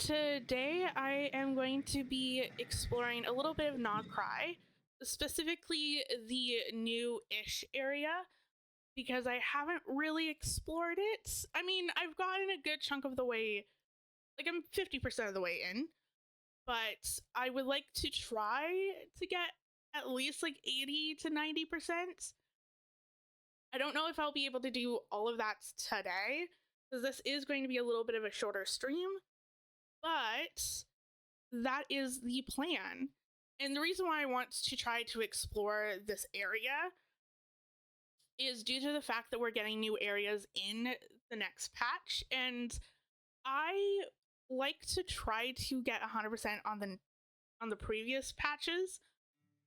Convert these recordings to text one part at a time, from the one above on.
today I am going to be exploring a little bit of Nod Krai, specifically the new-ish area, because I haven't really explored it. I mean, I've gotten a good chunk of the way, like I'm 50% of the way in, but I would like to try to get at least like 80 to 90%. I don't know if I'll be able to do all of that today, because this is going to be a little bit of a shorter stream, but that is the plan. And the reason why I want to try to explore this area is due to the fact that we're getting new areas in the next patch, and I like to try to get 100% on the previous patches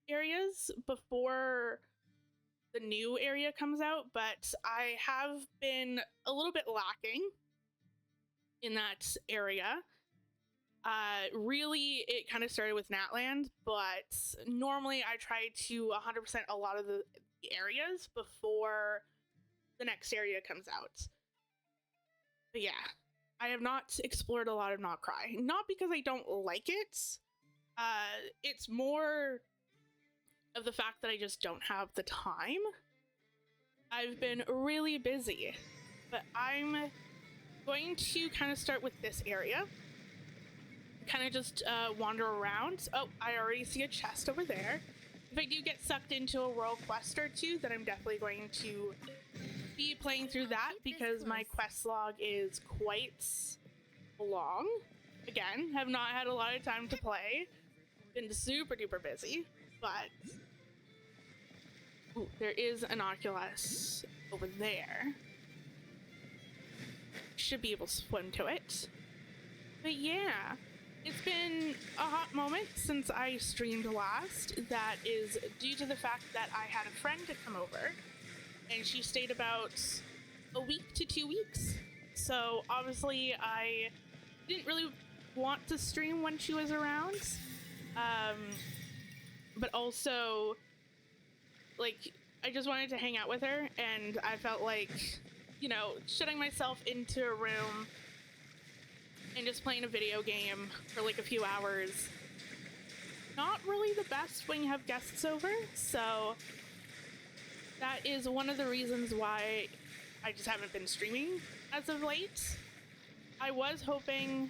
areas before the new area comes out, but I have been a little bit lacking in that area. Really, it kind of started with Natland, but normally I try to 100% a lot of the areas before the next area comes out. But yeah, I have not explored a lot of Nod Krai. Not because I don't like it. It's more of the fact that I just don't have the time. I've been really busy, but I'm going to kind of start with this area. Kind of just wander around. Oh, I already see a chest over there. If I do get sucked into a royal quest or two, then I'm definitely going to be playing through that because my quest log is quite long. Again, have not had a lot of time to play. Been super duper busy, but ooh, there is an Oculus over there. Should be able to swim to it. But yeah. It's been a hot moment since I streamed last. That is due to the fact that I had a friend to come over, and she stayed about a week to 2 weeks. So obviously I didn't really want to stream when she was around. But also, like, I just wanted to hang out with her, and I felt like, you know, shutting myself into a room and just playing a video game for like a few hours, not really the best when you have guests over. So that is one of the reasons why I just haven't been streaming as of late. I was hoping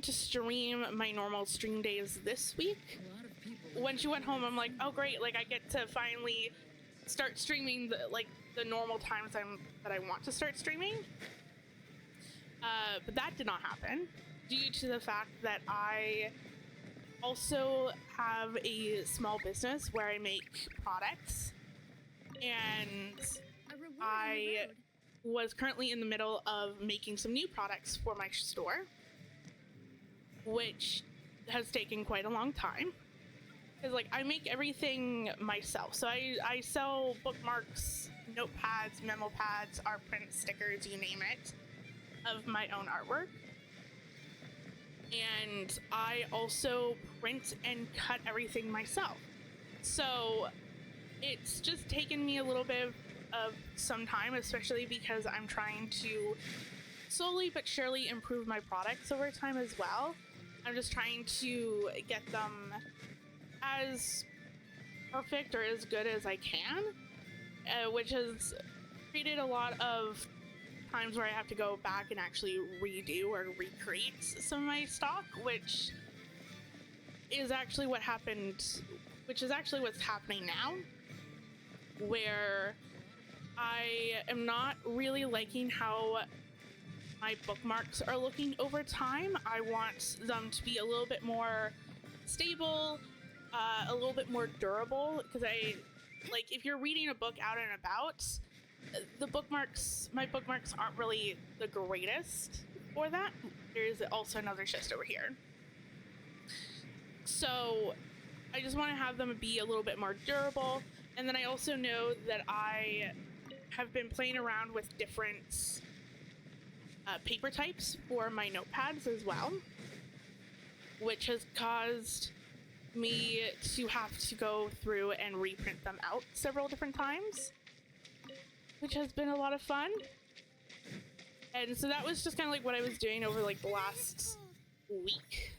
to stream my normal stream days this week. When she went home, I'm like, oh great, like I get to finally start streaming the normal times that I want to start streaming. But that did not happen due to the fact that I also have a small business where I make products, and I was currently in the middle of making some new products for my store, which has taken quite a long time. Because, like, I make everything myself. So I sell bookmarks, notepads, memo pads, art print, stickers, you name it, of my own artwork. And I also print and cut everything myself. So it's just taken me a little bit of some time, especially because I'm trying to slowly but surely improve my products over time as well. I'm just trying to get them as perfect or as good as I can, which has created a lot of times where I have to go back and actually redo or recreate some of my stock, which is actually what's happening now, where I am not really liking how my bookmarks are looking over time. I want them to be a little bit more stable, a little bit more durable, because if you're reading a book out and about, my bookmarks aren't really the greatest for that. There's also another chest over here. So I just want to have them be a little bit more durable. And then I also know that I have been playing around with different paper types for my notepads as well, which has caused me to have to go through and reprint them out several different times. which has been a lot of fun. And so that was just kind of like what I was doing over like the last week.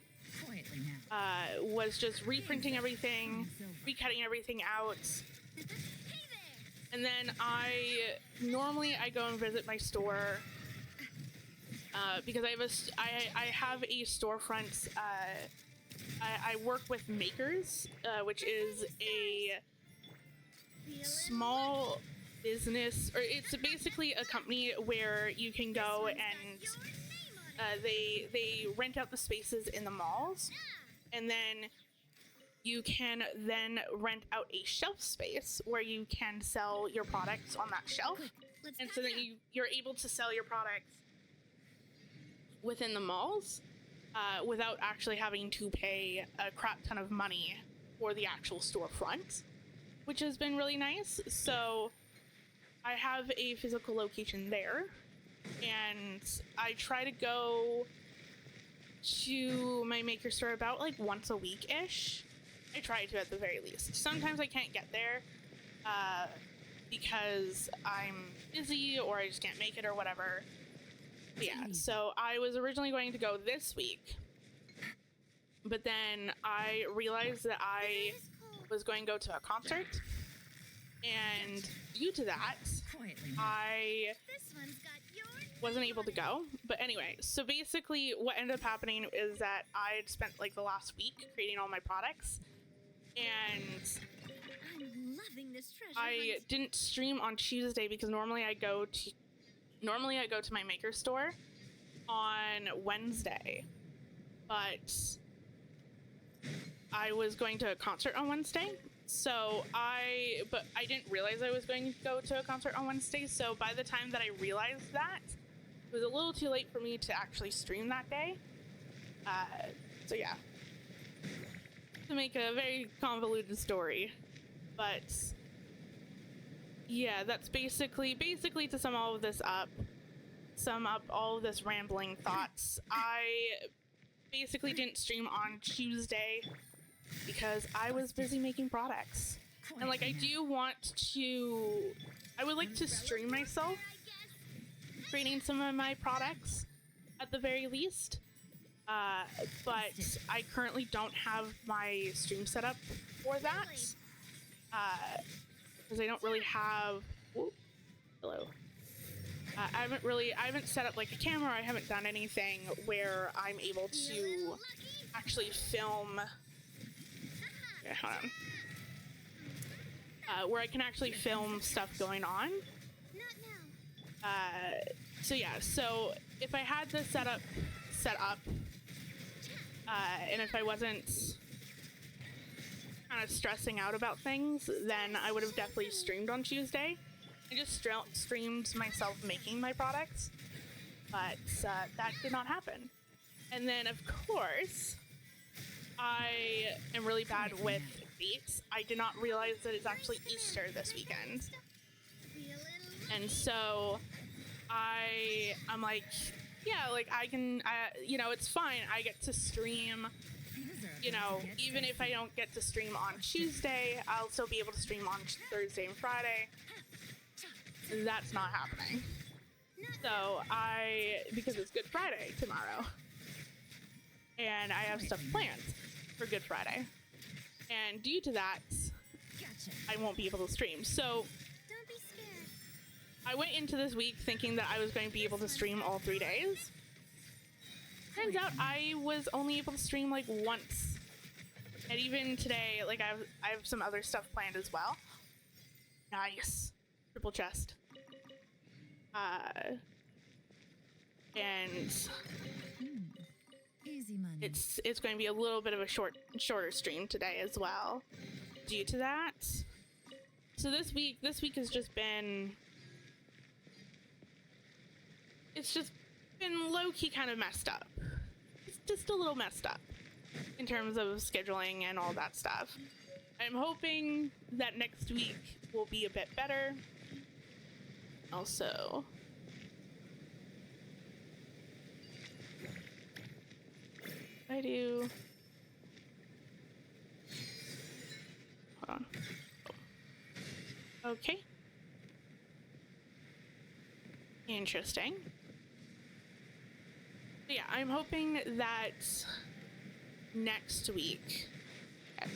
Was just reprinting everything, recutting everything out. And then I go and visit my store because I have a storefront. I work with Makers, which is a small business, or it's basically a company where you can go and they rent out the spaces in the malls, and then you can then rent out a shelf space where you can sell your products on that shelf. And so then you're able to sell your products within the malls without actually having to pay a crap ton of money for the actual storefront, which has been really nice. So I have a physical location there, and I try to go to my maker store about like once a week-ish. I try to, at the very least. Sometimes I can't get there because I'm busy or I just can't make it or whatever. But yeah, so I was originally going to go this week, but then I realized that I was going to go to a concert, and due to that, I wasn't able to go. But anyway, so basically what ended up happening is that I had spent like the last week creating all my products, and I didn't stream on Tuesday because normally I go to my maker store on Wednesday, but I was going to a concert on Wednesday. So I didn't realize I was going to go to a concert on Wednesday. So by the time that I realized that, it was a little too late for me to actually stream that day. So yeah, to make a very convoluted story, but yeah, that's basically to sum all of this up, all of this rambling thoughts. I basically didn't stream on Tuesday because I was busy making products. And like I would like to stream myself creating some of my products at the very least. But I currently don't have my stream set up for that. Because I don't really have, hello. I haven't set up like a camera. I haven't done anything where I'm able to actually film. Okay, hold on. Where I can actually film stuff going on. So yeah, so if I had this set up, and if I wasn't kind of stressing out about things, then I would have definitely streamed on Tuesday. I just streamed myself making my products, but that did not happen. And then, of course, I am really bad with dates. I did not realize that it's actually Easter this weekend. And so I'm like, yeah, like I can, it's fine. I get to stream, even if I don't get to stream on Tuesday, I'll still be able to stream on Thursday and Friday. That's not happening. So because it's Good Friday tomorrow, and I have stuff planned for Good Friday, and due to that, I won't be able to stream. So I went into this week thinking that I was going to be able to stream all 3 days. Turns out I was only able to stream like once. And even today, like I have some other stuff planned as well. Nice. Triple chest. And easy money. It's going to be a little bit of a shorter stream today as well due to that. So this week has just been, it's just been low-key kind of messed up. It's just a little messed up in terms of scheduling and all that stuff. I'm hoping that next week will be a bit better. Also, I do. Hold on. Oh. Okay. Interesting. But yeah, I'm hoping that next week. Okay.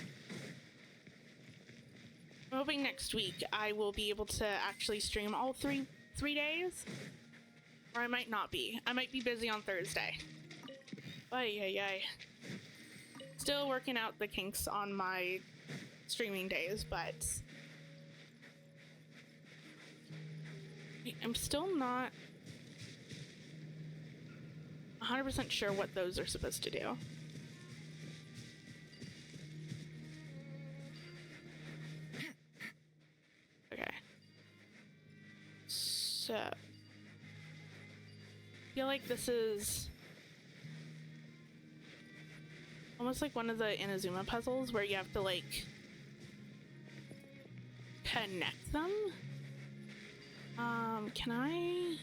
I'm hoping next week I will be able to actually stream all three days. Or I might not be. I might be busy on Thursday. Ay, ay, ay. Still working out the kinks on my streaming days, but I'm still not 100% sure what those are supposed to do. Okay. So, I feel like this is almost like one of the Inazuma puzzles where you have to like connect them. Can I?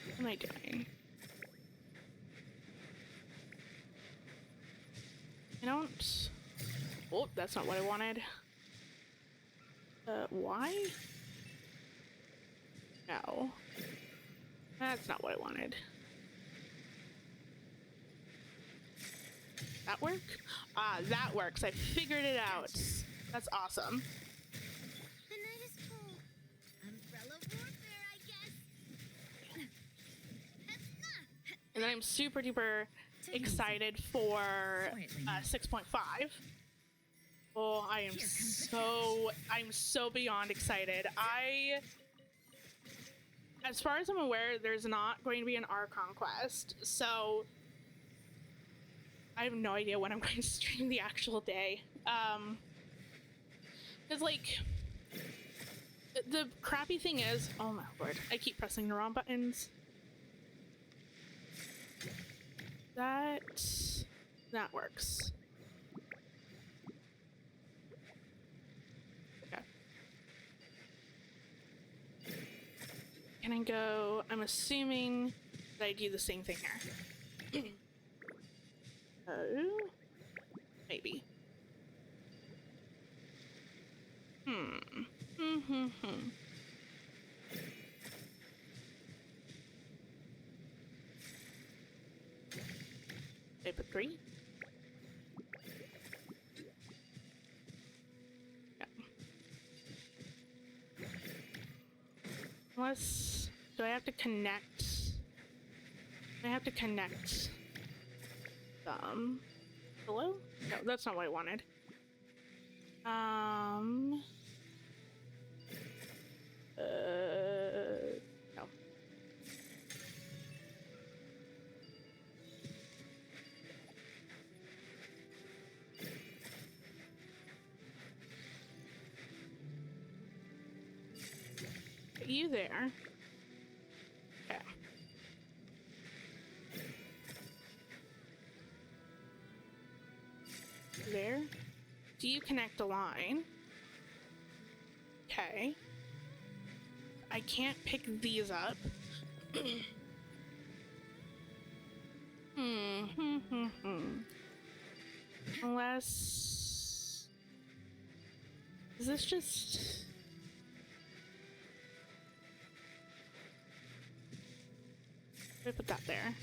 What am I doing? I don't. Oh, that's not what I wanted. Why? No. That's not what I wanted. That work? Ah, that works. I figured it out. That's awesome. The night is cold. Umbrella warfare, I guess. And then I'm super duper excited for 6.5. Oh, I'm so beyond excited. As far as I'm aware, there's not going to be an Archon quest, so I have no idea when I'm going to stream the actual day. Because like, the crappy thing is, oh my lord, I keep pressing the wrong buttons. That works. Okay. Can I go? I'm assuming that I do the same thing here. Oh, maybe. Paper 3. Yeah. Unless, do I have to connect? I have to connect some. Hello? No, that's not what I wanted. No. Are you there? Okay. There. Do you connect a line? Okay. I can't pick these up. Unless... Is this just... I put that there.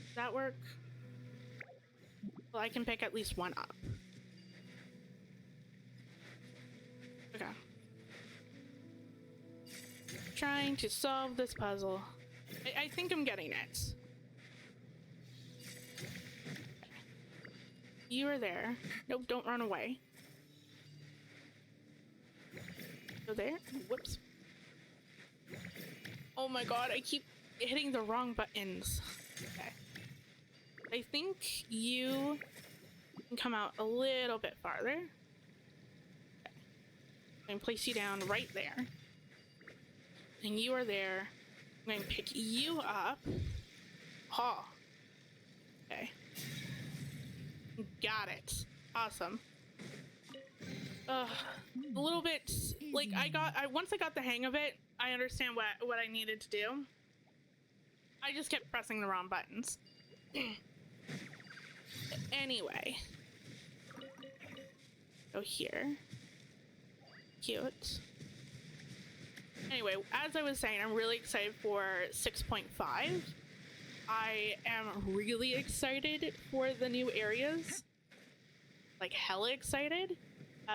Does that work? Well, I can pick at least one up. Okay. Trying to solve this puzzle. I think I'm getting it. You are there. Nope, don't run away. Go there. Whoops. Oh my god, I keep hitting the wrong buttons. Okay. I think you can come out a little bit farther. Okay. I'm going to place you down right there. And you are there. I'm going to pick you up. Oh. Okay. Got it. Awesome. A little bit, like, once I got the hang of it, I understand what I needed to do. I just kept pressing the wrong buttons. Anyway. Go here. Cute. Anyway, as I was saying, I'm really excited for 6.5. I am really excited for the new areas. Like, hella excited.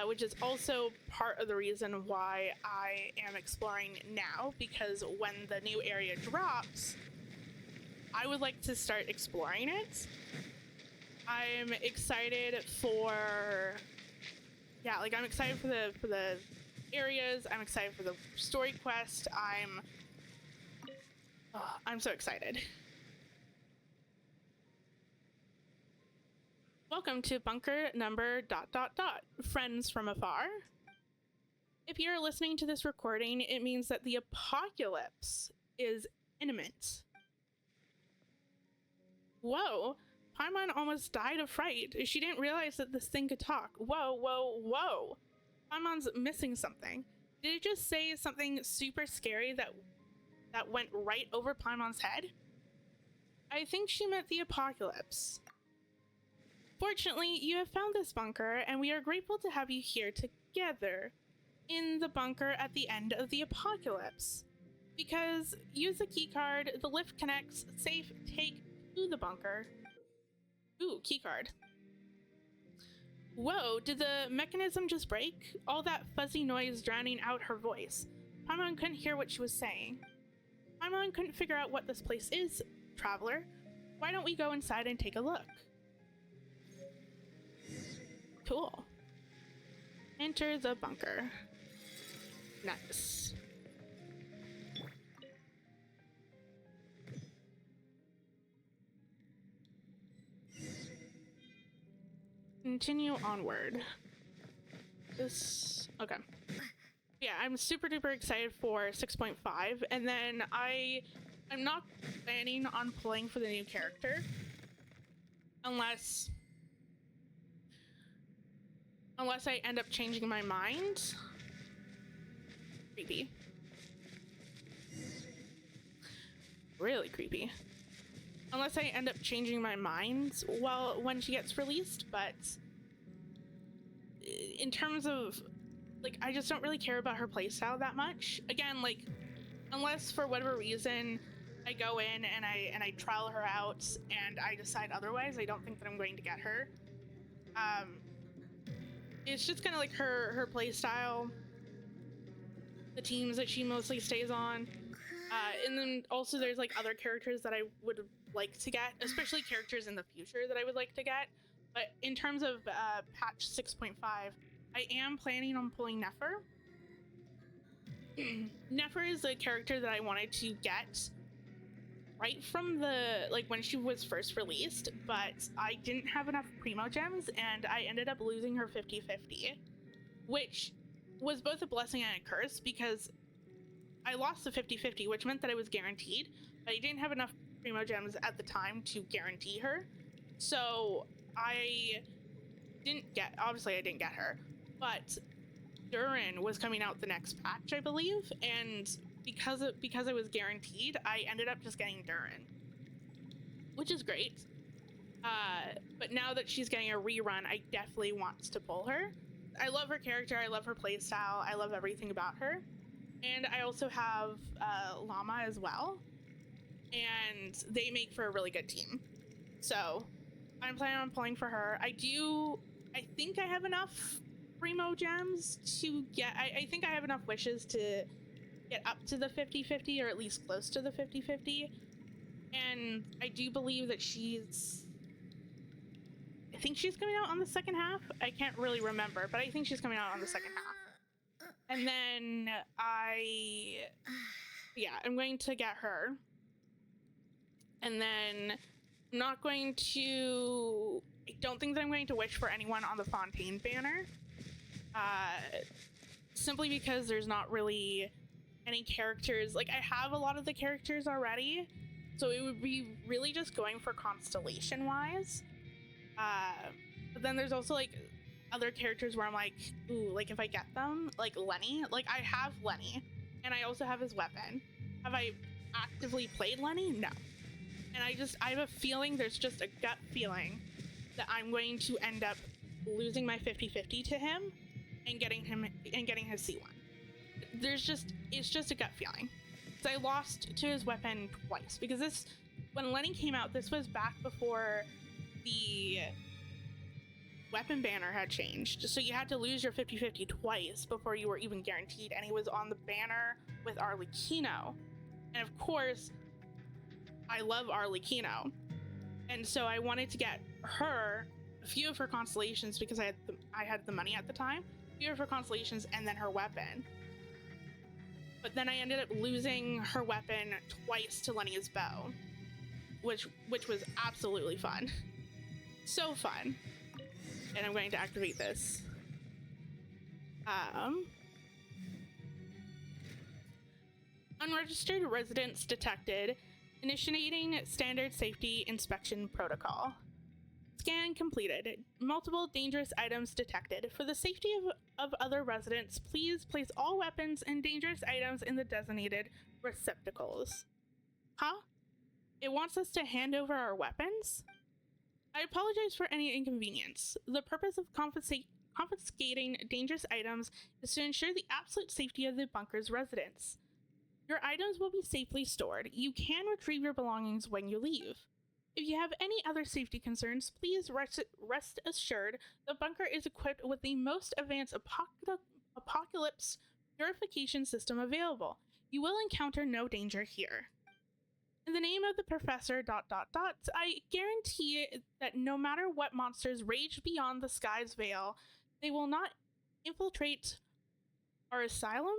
Which is also part of the reason why I am exploring now, because when the new area drops, I would like to start exploring it. I'm excited for, yeah, like I'm excited for the areas. I'm excited for the story quest. I'm so excited. Welcome to bunker number ... friends from afar. If you're listening to this recording, it means that the apocalypse is imminent. Whoa, Paimon almost died of fright. She didn't realize that this thing could talk. Whoa, whoa, whoa. Paimon's missing something. Did it just say something super scary that went right over Paimon's head? I think she meant the apocalypse. Fortunately, you have found this bunker, and we are grateful to have you here together in the bunker at the end of the apocalypse. Because use the keycard, the lift connects, safe, take to the bunker. Ooh, keycard. Whoa, did the mechanism just break? All that fuzzy noise drowning out her voice. Paimon couldn't hear what she was saying. Paimon couldn't figure out what this place is, traveler. Why don't we go inside and take a look? Cool. Enter the bunker. Nice. Continue onward. Okay. Yeah, I'm super duper excited for 6.5, and then I'm not planning on pulling for the new character unless I end up changing my mind. Creepy. Really creepy. Unless I end up changing my mind when she gets released, but in terms of, like, I just don't really care about her playstyle that much. Again, like, unless for whatever reason I go in and I trial her out and I decide otherwise, I don't think that I'm going to get her. It's just kind of like her playstyle, the teams that she mostly stays on, and then also there's like other characters that I would like to get, especially characters in the future that I would like to get. But in terms of patch 6.5, I am planning on pulling Nefer. Nefer is a character that I wanted to get right from when she was first released, but I didn't have enough primo gems and I ended up losing her 50-50, which was both a blessing and a curse because I lost the 50-50, which meant that I was guaranteed, but I didn't have enough primo gems at the time to guarantee her. So I didn't get her, but Durin was coming out the next patch, I believe, and because I was guaranteed, I ended up just getting Durin, which is great. But now that she's getting a rerun, I definitely want to pull her. I love her character, I love her playstyle, I love everything about her. And I also have Llama as well, and they make for a really good team. So I'm planning on pulling for her. I think I have enough primo gems to get, I think I have enough wishes to get up to the 50-50, or at least close to the 50-50. And I do believe that I think she's coming out on the second half. I can't really remember, but I think she's coming out on the second half. And then I'm going to get her. And then I don't think that I'm going to wish for anyone on the Fontaine banner. Simply because there's not really any characters. Like, I have a lot of the characters already, so it would be really just going for constellation wise. But then there's also like other characters where I'm like, ooh, like if I get them, like Lenny, like I have Lenny and I also have his weapon. Have I actively played Lenny? No. And I have a feeling, there's just a gut feeling that I'm going to end up losing my 50-50 to him and getting his C1. it's just a gut feeling. So I lost to his weapon twice because when Lenny came out, this was back before the weapon banner had changed. So you had to lose your 50-50 twice before you were even guaranteed. And he was on the banner with Arlecchino. And of course, I love Arlecchino. And so I wanted to get her a few of her constellations because I had the money at the time. A few of her constellations and then her weapon. But then I ended up losing her weapon twice to Lenny's bow, which was absolutely fun. So fun. And I'm going to activate this. Unregistered residents detected. Initiating standard safety inspection protocol. Scan completed. Multiple dangerous items detected. For the safety of other residents, please place all weapons and dangerous items in the designated receptacles. Huh? It wants us to hand over our weapons? I apologize for any inconvenience. The purpose of confiscating dangerous items is to ensure the absolute safety of the bunker's residents. Your items will be safely stored. You can retrieve your belongings when you leave. If you have any other safety concerns, please rest assured the bunker is equipped with the most advanced apocalypse purification system available. You will encounter no danger here. In the name of the professor ... I guarantee that no matter what monsters rage beyond the sky's veil, they will not infiltrate our asylum?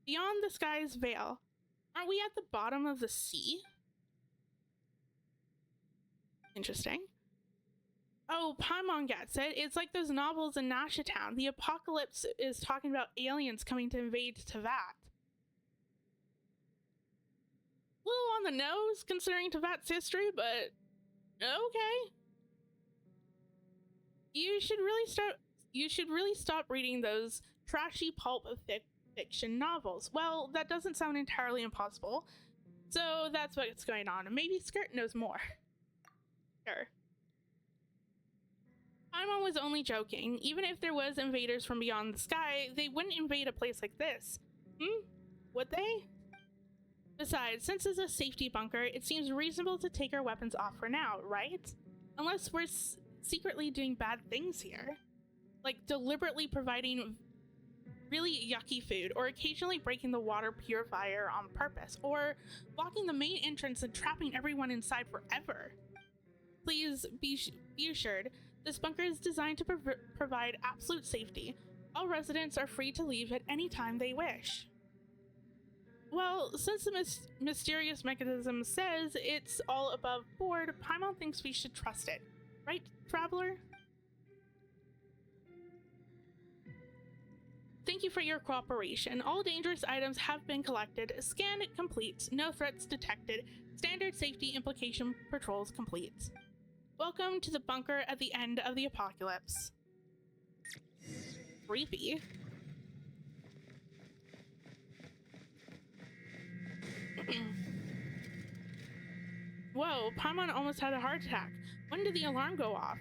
Beyond the sky's veil. Aren't we at the bottom of the sea? Interesting. Oh, Paimon gets it. It's like those novels in Nasha Town. The apocalypse is talking about aliens coming to invade Teyvat. A little on the nose considering Teyvat's history, but okay. You should really stop reading those trashy pulp fiction novels. Well, that doesn't sound entirely impossible. So that's what's going on. Maybe Skirt knows more. Sure. Paimon was only joking. Even if there was invaders from beyond the sky, they wouldn't invade a place like this. Would they? Besides, since it's a safety bunker, it seems reasonable to take our weapons off for now, right? Unless we're secretly doing bad things here. Like deliberately providing really yucky food, or occasionally breaking the water purifier on purpose, or blocking the main entrance and trapping everyone inside forever. Please be assured, this bunker is designed to provide absolute safety. All residents are free to leave at any time they wish. Well, since the mysterious mechanism says it's all above board, Paimon thinks we should trust it. Right, Traveler? Thank you for your cooperation. All dangerous items have been collected. Scan complete. No threats detected. Standard safety implication patrols complete. Welcome to the bunker at the end of the apocalypse. Creepy. Whoa, Paimon almost had a heart attack. When did the alarm go off?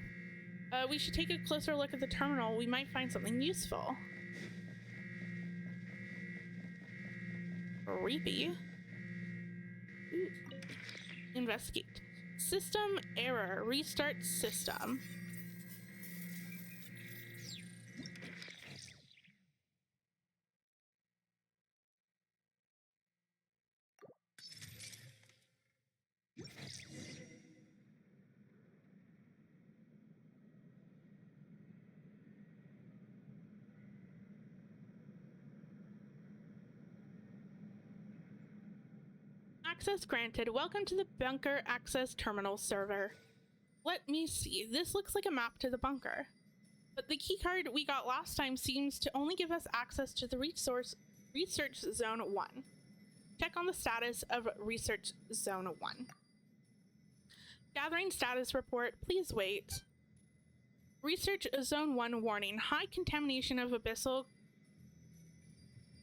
We should take a closer look at the terminal. We might find something useful. Creepy. Ooh. Investigate. System error. Restart system. Access granted. Welcome to the bunker access terminal server. Let me see. This looks like a map to the bunker. But the keycard we got last time seems to only give us access to the Research Zone 1. Check on the status of Research Zone 1. Gathering status report. Please wait. Research Zone 1 warning. High contamination of abyssal...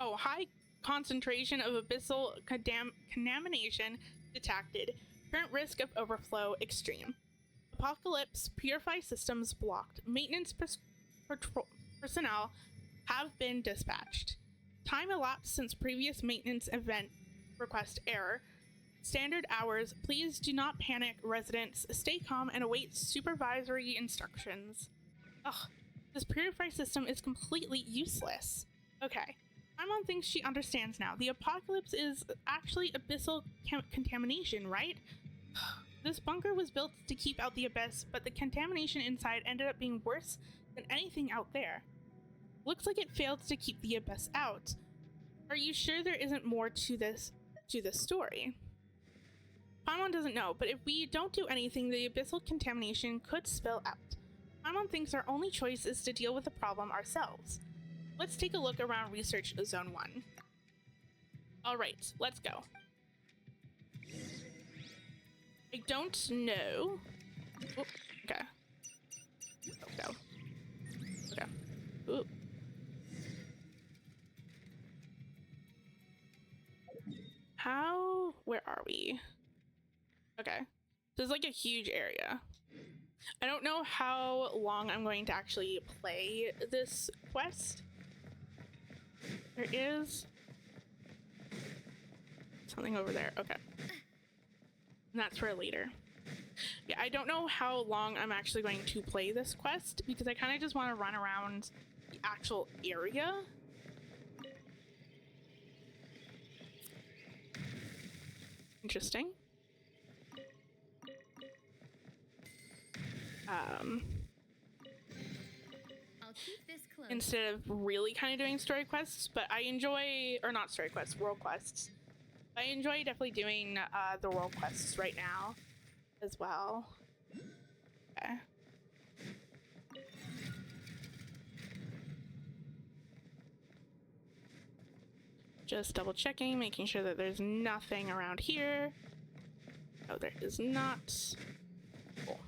Oh, high concentration of abyssal contamination detected. Current risk of overflow extreme. Apocalypse purify systems blocked. Maintenance personnel have been dispatched. Time elapsed since previous maintenance event request error. Standard hours. Please do not panic, residents. Stay calm and await supervisory instructions. Ugh, this purify system is completely useless. Okay, Paimon thinks she understands now. The apocalypse is actually abyssal contamination, right? This bunker was built to keep out the abyss, but the contamination inside ended up being worse than anything out there. Looks like it failed to keep the abyss out. Are you sure there isn't more to this story? Paimon doesn't know, but if we don't do anything, the abyssal contamination could spill out. Paimon thinks our only choice is to deal with the problem ourselves. Let's take a look around Research Zone 1. Alright, let's go. I don't know. Oh, okay. Go. Okay. Ooh. Where are we? Okay. This is like a huge area. I don't know how long I'm going to actually play this quest. There is something over there. Okay. And that's for later. Yeah, I don't know how long I'm actually going to play this quest because I kind of just want to run around the actual area. Interesting. I'll keep this close. Instead of really kind of doing story quests, but I enjoy, or not story quests, world quests. I enjoy definitely doing the world quests right now as well. Okay. Just double checking, making sure that there's nothing around here. Oh, there is not. Cool.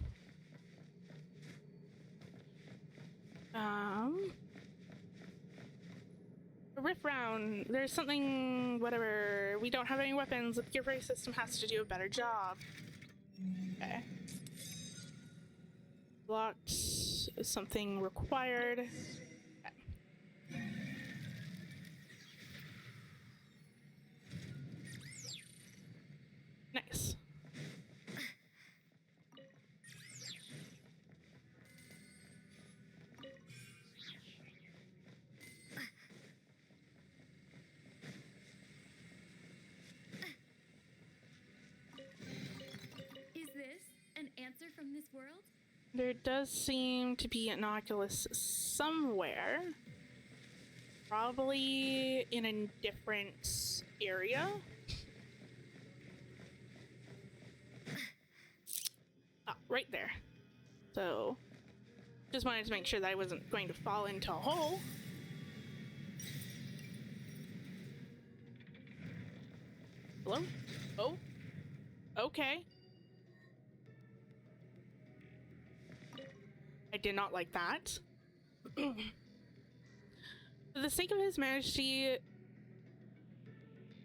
A riff round. There's something, whatever. We don't have any weapons. The purify system has to do a better job. Okay. Blocked. Something required. Okay. Nice. Answer from this world? There does seem to be an Oculus somewhere. Probably in a different area. Ah, right there. So, just wanted to make sure that I wasn't going to fall into a hole. Hello? Oh? Okay. I did not like that. For the sake of His Majesty,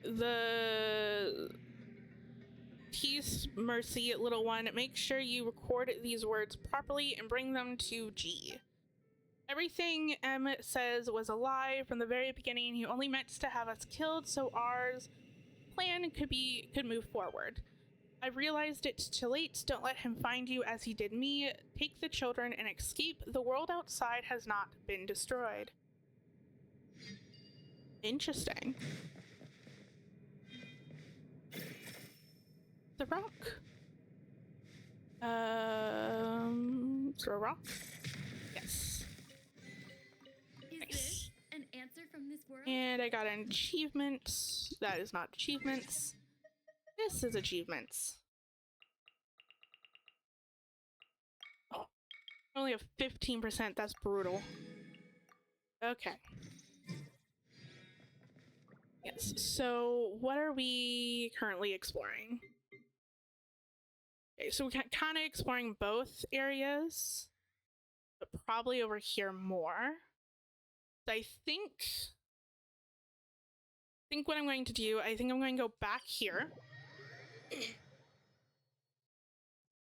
the peace, mercy, little one, make sure you record these words properly and bring them to G. Everything M says was a lie from the very beginning. He only meant to have us killed so ours plan could move forward. I've realized it's too late. Don't let him find you as he did me. Take the children and escape. The world outside has not been destroyed. Interesting. The rock. Throw a rock? Yes. Is Nice. this an answer from this world? And I got an achievement. That is not achievements. This is achievements. Oh, only a 15%. That's brutal. Okay. Yes, so what are we currently exploring? Okay, so we're kind of exploring both areas, but probably over here more. I think what I'm going to do, I think I'm going to go back here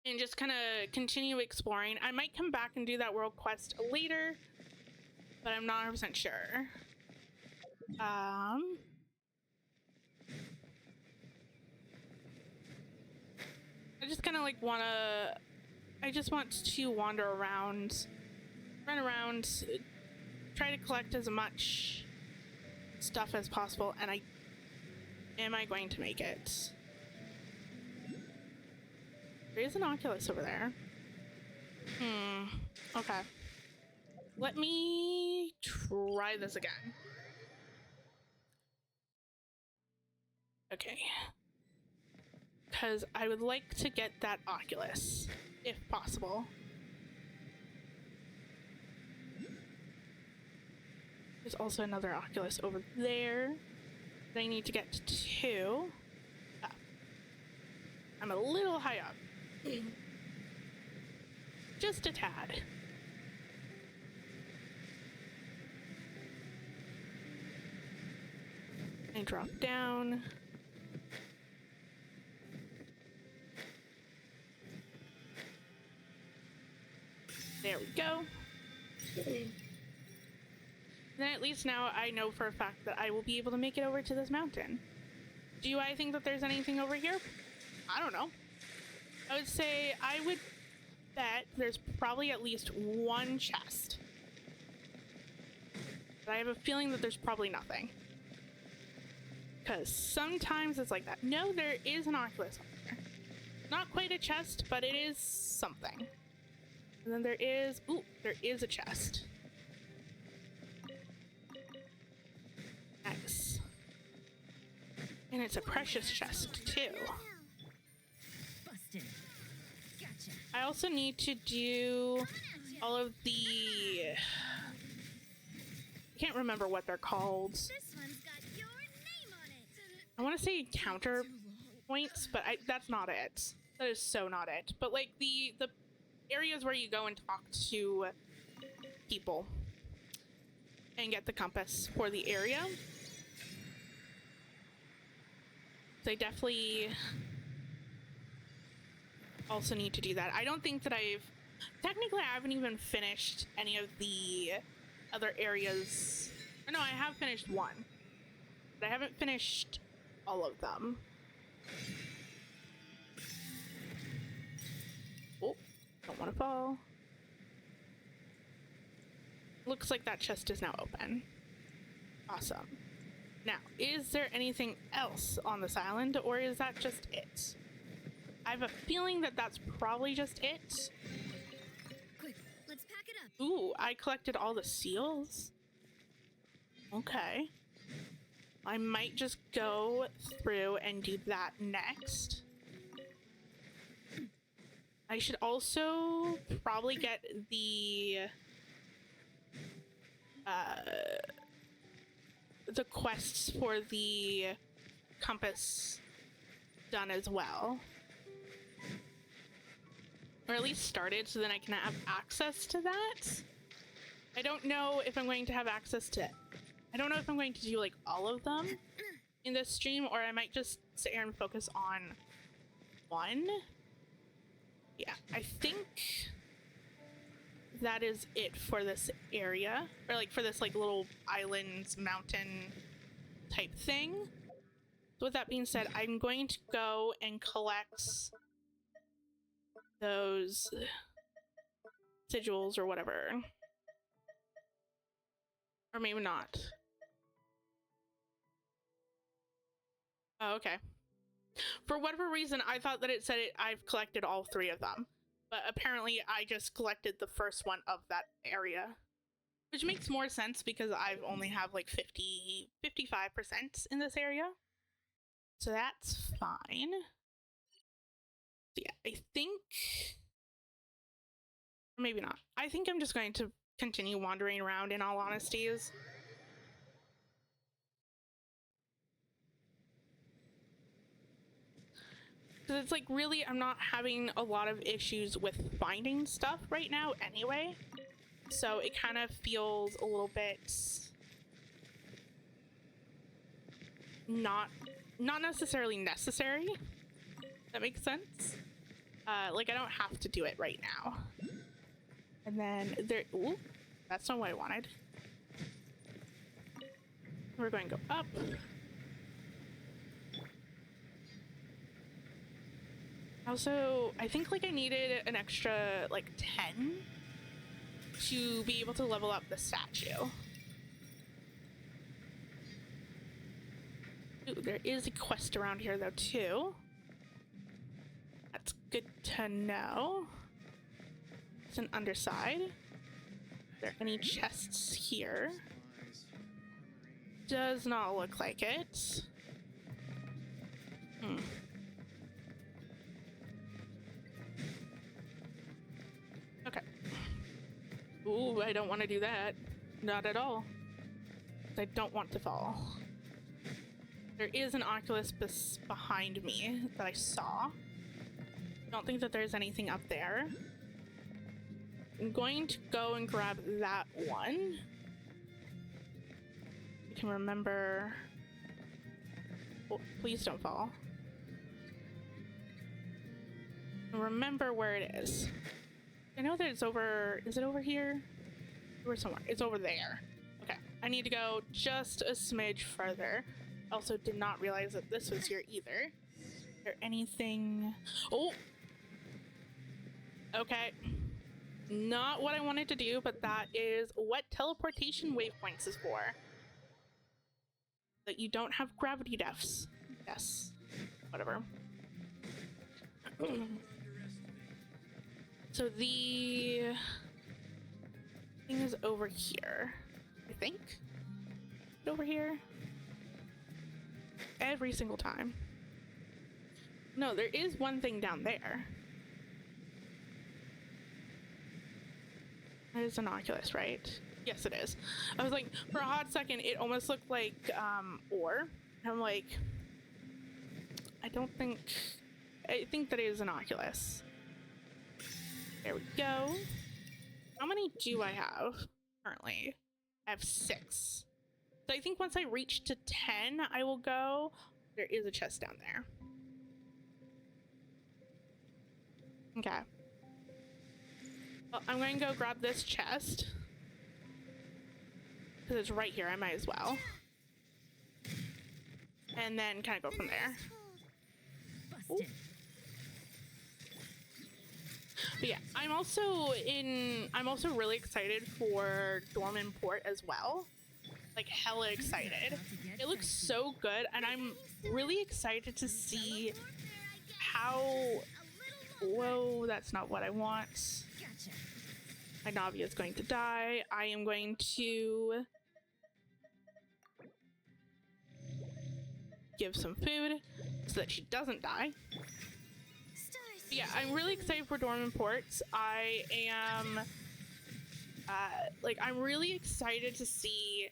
and just kind of continue exploring. I might come back and do that world quest later, but I'm not 100% sure. I just kind of like I just want to wander around, run around, try to collect as much stuff as possible, and am I going to make it? There is an Oculus over there. Okay. Let me try this again. Okay. Because I would like to get that Oculus, if possible. There's also another Oculus over there that I need to get to. Oh. I'm a little high up. Just a tad. I drop down. There we go. Then at least now I know for a fact that I will be able to make it over to this mountain. Do I think that there's anything over here? I don't know. I would say I would bet there's probably at least one chest. But I have a feeling that there's probably nothing. Because sometimes it's like that. No, there is an Oculus over there. Not quite a chest, but it is something. And then there is a chest. Nice. And it's a precious chest, too. Busted. Gotcha. I also need to do all of the... I can't remember what they're called. This one's got your name on it. I want to say counter points, but that's not it. That is so not it. But like the areas where you go and talk to people and get the compass for the area. So I definitely also need to do that. I don't think that I haven't even finished any of the other areas. No, I have finished one, but I haven't finished all of them. Oh, don't want to fall. Looks like that chest is now open. Awesome. Now, is there anything else on this island, or is that just it? I have a feeling that that's probably just it. Quick, let's pack it up. Ooh, I collected all the seals. Okay. I might just go through and do that next. I should also probably get the quests for the compass done as well. Or at least started, so then I can have access to that. I don't know if I'm going to have access to... I don't know if I'm going to do, like, all of them in this stream, or I might just sit here and focus on one. Yeah, I think that is it for this area. Or, like, for this, like, little island, mountain type thing. So with that being said, I'm going to go and collect those sigils or whatever. Or maybe not. Oh, okay. For whatever reason, I thought that it said I've collected all 3 of them. But apparently I just collected the first one of that area. Which makes more sense because I've only have like 55% in this area. So that's fine. So yeah, I think... Or maybe not. I think I'm just going to continue wandering around, in all honesty. Because it's like, really, I'm not having a lot of issues with finding stuff right now anyway. So it kind of feels a little bit... not necessarily necessary. That makes sense? Like, I don't have to do it right now. And then there... Ooh, that's not what I wanted. We're going to go up. Also, I think like I needed an extra like 10 to be able to level up the statue. Ooh, there is a quest around here though too. That's good to know. It's an underside. Are there any chests here? Does not look like it. Okay. Ooh, I don't want to do that. Not at all. I don't want to fall. There is an Oculus behind me that I saw. Don't think that there's anything up there. I'm going to go and grab that one. I can remember. Oh, please don't fall. Remember where it is. I know that it's over. Is it over here? Or somewhere. It's over there. Okay. I need to go just a smidge further. Also did not realize that this was here either. Is there anything? Oh! Okay. Not what I wanted to do, but that is what teleportation waypoints is for. That you don't have gravity deaths. Yes. Whatever. So the thing is over here, I think. Over here. Every single time. No, there is one thing down there. There's an Oculus, right? Yes, it is. I was like, for a hot second, it almost looked like ore. I'm like, I think that it is an Oculus. There we go. How many do I have currently? I have 6. So I think once I reach to 10, I will go. There is a chest down there. Okay. Well, I'm going to go grab this chest. Because it's right here, I might as well. And then kind of go from there. Ooh. But yeah, I'm also really excited for Dorman Port as well. Like hella excited. It looks so good, and I'm really excited to see how... Whoa, that's not what I want. My Navi is going to die. I am going to give some food so that she doesn't die. But yeah, I'm really excited for Dorman Ports. I am I'm really excited to see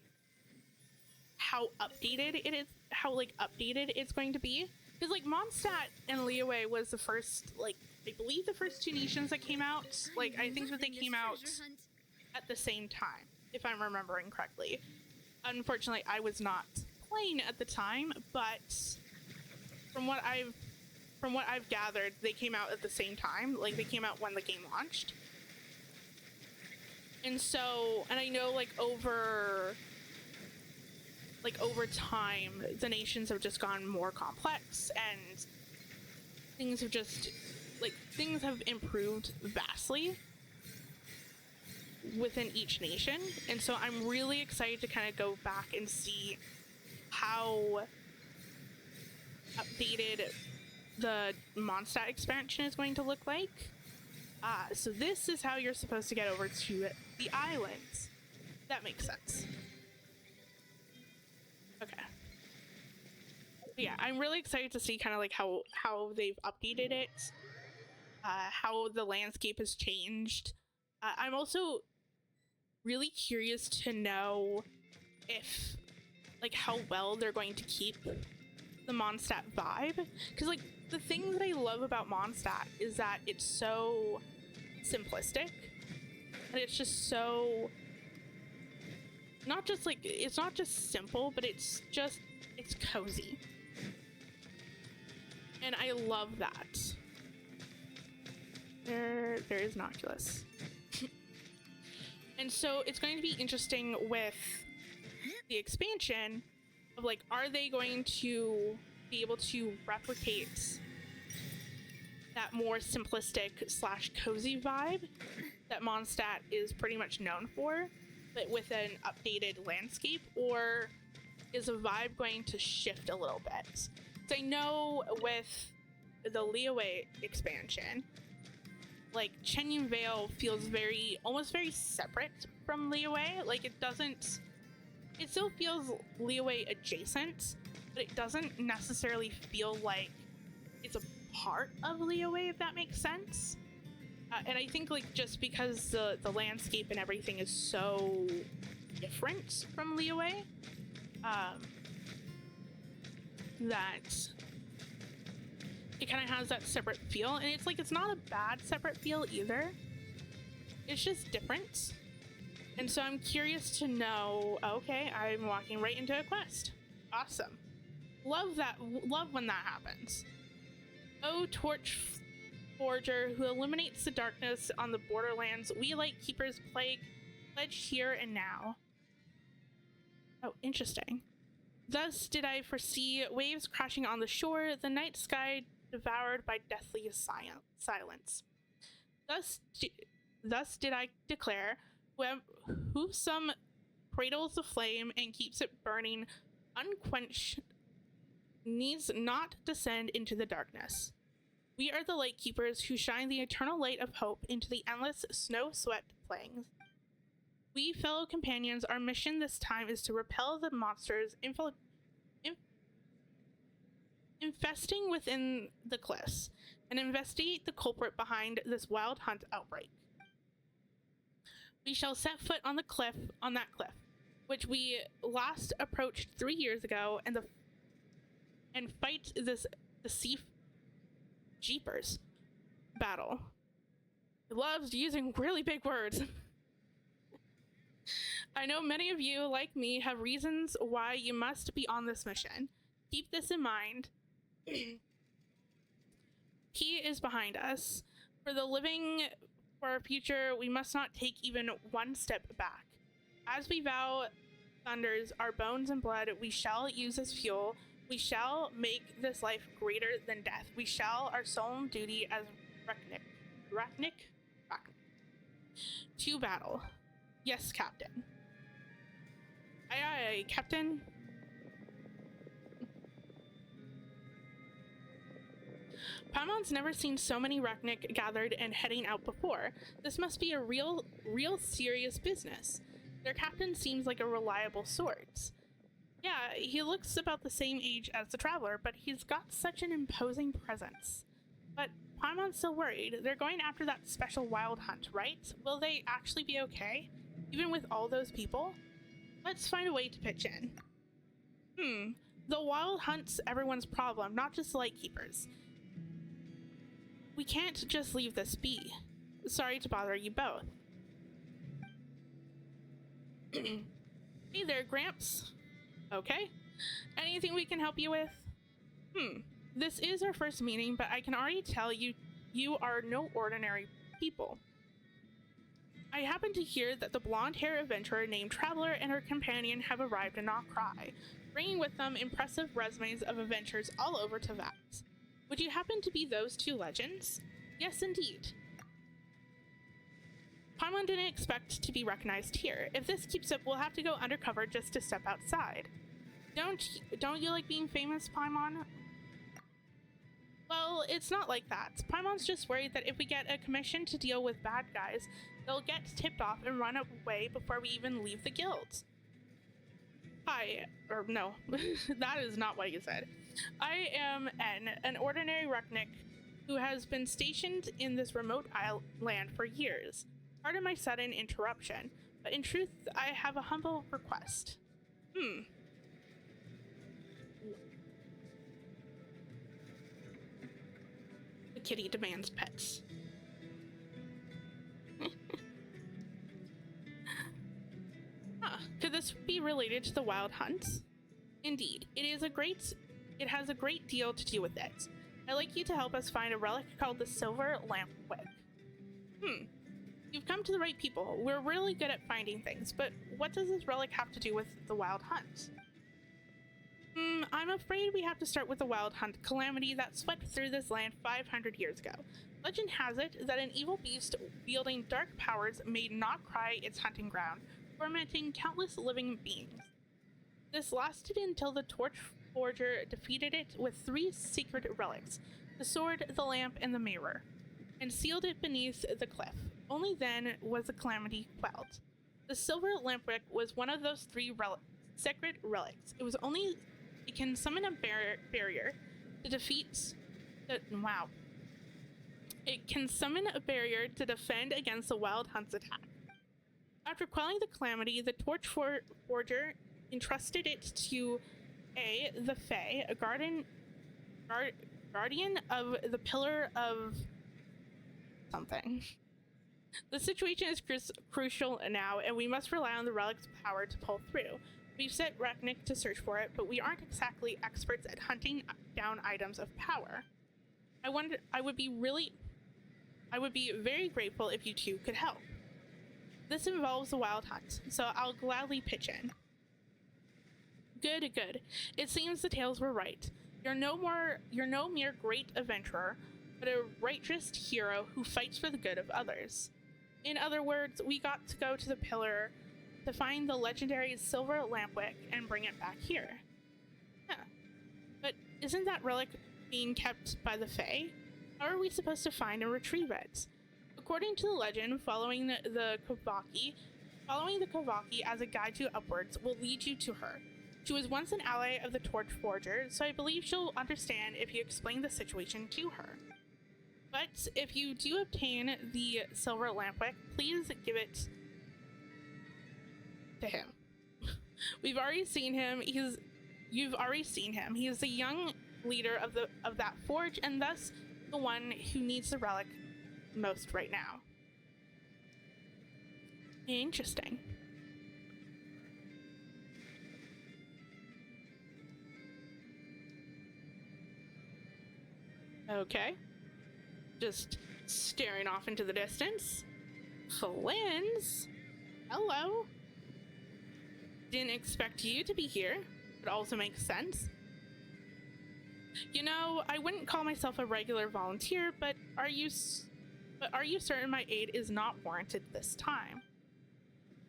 how updated it is, how updated it's going to be. Because Mondstadt and Liyue was the first, I believe the first 2 nations that came out. I think that they came out at the same time, if I'm remembering correctly. Unfortunately, I was not playing at the time, but from what I've gathered, they came out at the same time. They came out when the game launched. And so, and I know over time, the nations have just gone more complex, and things have just, things have improved vastly within each nation. And so I'm really excited to kind of go back and see how updated the Mondstadt expansion is going to look like. So this is how you're supposed to get over to the islands. That makes sense. Okay. But yeah, I'm really excited to see kind of how they've updated it, how the landscape has changed. I'm also really curious to know if how well they're going to keep the Mondstadt vibe, because the thing that I love about Mondstadt is that it's so simplistic, and it's just so it's not just simple, but it's cozy, and I love that. There is an Oculus. And so it's going to be interesting with the expansion of like, are they going to be able to replicate that more simplistic slash cozy vibe that Mondstadt is pretty much known for, but with an updated landscape, or is the vibe going to shift a little bit? So I know with the Liyue expansion, like Chenyun Vale feels almost very separate from Liyue. Like it still feels Liyue adjacent, but it doesn't necessarily feel like it's a part of Liyue, if that makes sense. And I think like just because the landscape and everything is so different from Liyue, that it kind of has that separate feel, and it's like it's not a bad separate feel either. It's just different. And so I'm curious to know, okay, I'm walking right into a quest. Awesome. Love when that happens. Oh, Torch Forger, who illuminates the darkness on the borderlands, we Lightkeepers pledge here and now. Oh, interesting. Thus did I foresee waves crashing on the shore, the night sky devoured by deathly silence. Thus did I declare, whosom cradles the flame and keeps it burning unquenched needs not descend into the darkness. We are the Lightkeepers who shine the eternal light of hope into the endless snow-swept plains. We fellow companions, our mission this time is to repel the monsters infesting within the cliffs and investigate the culprit behind this wild hunt outbreak. We shall set foot on that cliff, which we last approached 3 years ago, and fight the sea jeepers battle. He loves using really big words. I know many of you, like me, have reasons why you must be on this mission. Keep this in mind. He is behind us. For our future, we must not take even one step back. As we vow thunders, our bones and blood, we shall use as fuel. We shall make this life greater than death. We shall our solemn duty as Rachnik. To battle. Yes, Captain. Aye, aye, Captain. Paimon's never seen so many Rachnik gathered and heading out before. This must be a real serious business. Their captain seems like a reliable sort. Yeah, he looks about the same age as the traveler, but he's got such an imposing presence. But Paimon's still worried. They're going after that special wild hunt, right? Will they actually be okay? Even with all those people? Let's find a way to pitch in. The wild hunt's everyone's problem, not just the Lightkeepers. We can't just leave this be. Sorry to bother you both. Hey there, Gramps. Okay. Anything we can help you with? This is our first meeting, but I can already tell you are no ordinary people. I happen to hear that the blonde-haired adventurer named Traveler and her companion have arrived in Nod Krai, bringing with them impressive resumes of adventures all over Teyvat. Would you happen to be those two legends? Yes, indeed. Paimon didn't expect to be recognized here. If this keeps up, we'll have to go undercover just to step outside. Don't you like being famous, Paimon? Well, it's not like that. Paimon's just worried that if we get a commission to deal with bad guys, they'll get tipped off and run away before we even leave the guild. No, that is not what you said. I am an ordinary Rachnik who has been stationed in this remote land for years. Pardon my sudden interruption, but in truth, I have a humble request. The kitty demands pets. Could this be related to the wild hunt? Indeed, it has a great deal to do with it. I'd like you to help us find a relic called the Silver Lamp Wick. You've come to the right people. We're really good at finding things, but what does this relic have to do with the wild hunt? I'm afraid we have to start with the wild hunt calamity that swept through this land 500 years ago. Legend has it that an evil beast wielding dark powers made Nod Krai its hunting ground, tormenting countless living beings. This lasted until the Torch Forger defeated it with 3 secret relics, the sword, the lamp, and the mirror, and sealed it beneath the cliff. Only then was the calamity quelled. The silver lampwick was one of those 3 sacred relics. It can summon a barrier to defeat It can summon a barrier to defend against the wild hunt's attack. After quelling the calamity, the Torch Forger entrusted it to the Fae, a guardian of the Pillar of something. The situation is crucial now, and we must rely on the relic's power to pull through. We've set Reknik to search for it, but we aren't exactly experts at hunting down items of power. I would be very grateful if you two could help. This involves the wild hunt, so I'll gladly pitch in. Good. It seems the tales were right. You're no mere great adventurer, but a righteous hero who fights for the good of others. In other words, we got to go to the pillar to find the legendary silver lampwick and bring it back here. Huh. But isn't that relic being kept by the Fae? How are we supposed to find and retrieve it? According to the legend, following the Kavaki as a guide to upwards will lead you to her. She was once an ally of the Torch Forger, so I believe she'll understand if you explain the situation to her. But if you do obtain the silver lampwick, please give it to him. You've already seen him. He is the young leader of that forge, and thus the one who needs the relic most right now. Interesting. Okay. Just staring off into the distance. Flynn's? Hello. Didn't expect you to be here. It also makes sense. You know, I wouldn't call myself a regular volunteer, but are you certain my aid is not warranted this time?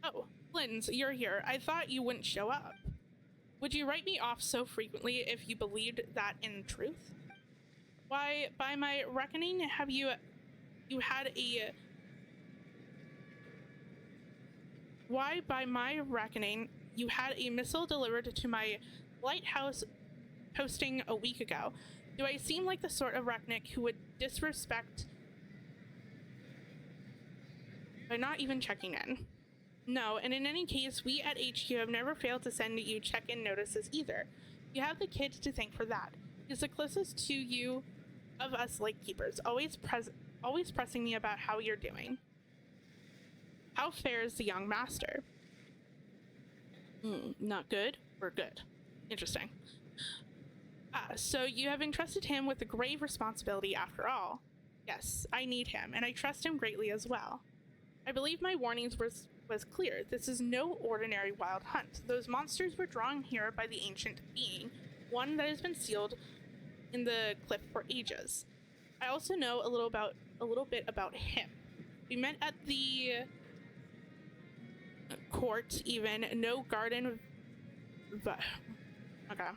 Oh, Flynn's, you're here. I thought you wouldn't show up. Would you write me off so frequently if you believed that in truth? Why, by my reckoning, have you had a... Why, by my reckoning, you had a missile delivered to my lighthouse posting a week ago. Do I seem like the sort of Reknik who would disrespect by not even checking in? No, and in any case, we at HQ have never failed to send you check-in notices either. You have the kid to thank for that. He's the closest to you of us Lightkeepers, always pressing me about how you're doing. How fares the young master? Not good or good? Interesting. So you have entrusted him with a grave responsibility after all. Yes, I need him, and I trust him greatly as well. I believe my warnings was clear. This is no ordinary wild hunt. Those monsters were drawn here by the ancient being, one that has been sealed in the cliff for ages. I also know a little bit about him. We met at the court, even no garden. Okay.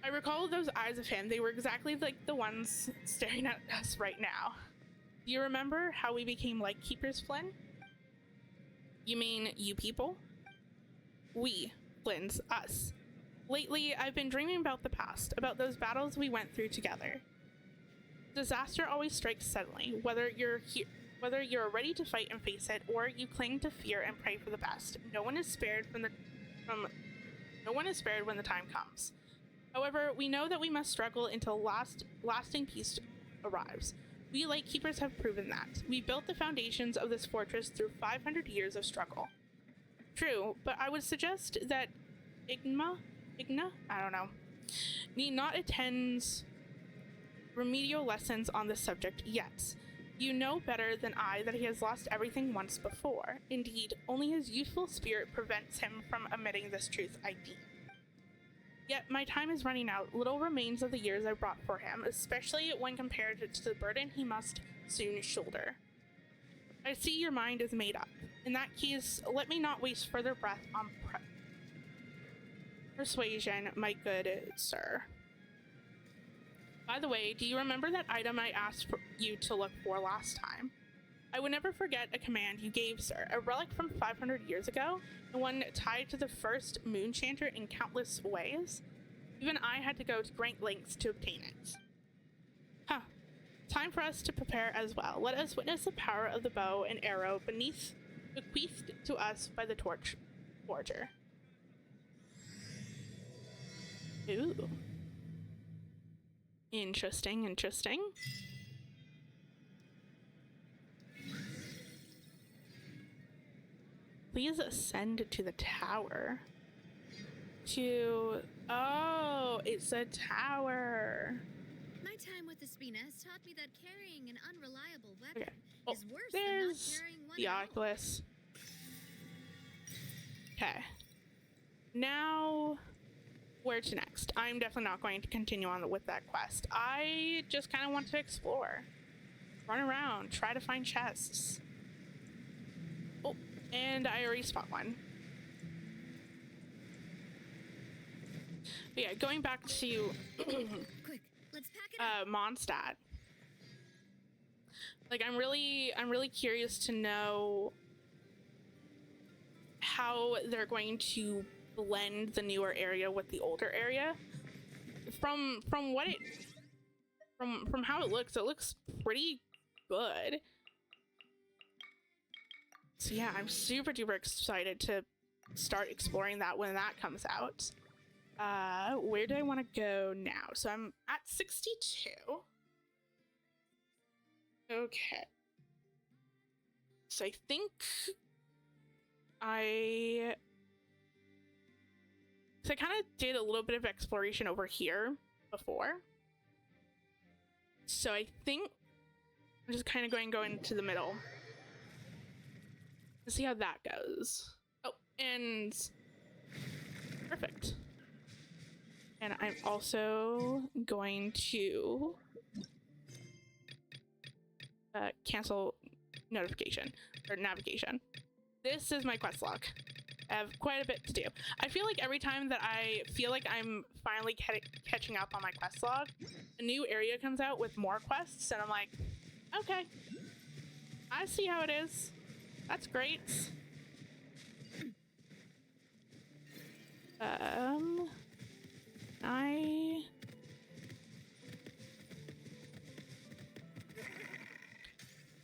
I recall those eyes of him. They were exactly like the ones staring at us right now. Do you remember how we became Lightkeepers, Flynn? You mean you people? We, Flynn's, us. Lately, I've been dreaming about the past, about those battles we went through together. Disaster always strikes suddenly, whether you're ready to fight and face it, or you cling to fear and pray for the best. No one is spared when the time comes. However, we know that we must struggle until lasting peace arrives. We Lightkeepers have proven that. We built the foundations of this fortress through 500 years of struggle. True, but I would suggest that Igna, I don't know, need not attend remedial lessons on this subject yet. You know better than I that he has lost everything once before. Indeed, only his youthful spirit prevents him from admitting this truth, I deem. Yet my time is running out. Little remains of the years I brought for him, especially when compared to the burden he must soon shoulder. I see your mind is made up. In that case, let me not waste further breath on persuasion, my good sir. By the way, do you remember that item I asked for you to look for last time? I would never forget a command you gave, sir. A relic from 500 years ago, and one tied to the first moon chanter in countless ways. Even I had to go to great lengths to obtain it. Huh. Time for us to prepare as well. Let us witness the power of the bow and arrow bequeathed to us by the torch forger. Ooh. Interesting, interesting. Please ascend to the tower. Oh, it's a tower. My time with the Spina has taught me that carrying an unreliable weapon Okay. is worse than not There's carrying one the at all. Oculus. Okay. Now, where to next? I'm definitely not going to continue on with that quest. I just kind of want to explore. Run around, try to find chests. Oh, and I already spot one. But yeah, going back to Quick, let's pack it up. Mondstadt. Like, I'm really curious to know how they're going to blend the newer area with the older area. From what it from how it looks pretty good. So yeah, I'm super duper excited to start exploring that when that comes out. Where do I want to go now? So I'm at 62. Okay. So I think I kind of did a little bit of exploration over here before. So I think I'm just kind of going into the middle to see how that goes. Oh, and perfect. And I'm also going to cancel notification or navigation. This is my quest log. I have quite a bit to do. I feel like every time that I feel like I'm finally catching up on my quest log, a new area comes out with more quests, and I'm like, okay, I see how it is. That's great.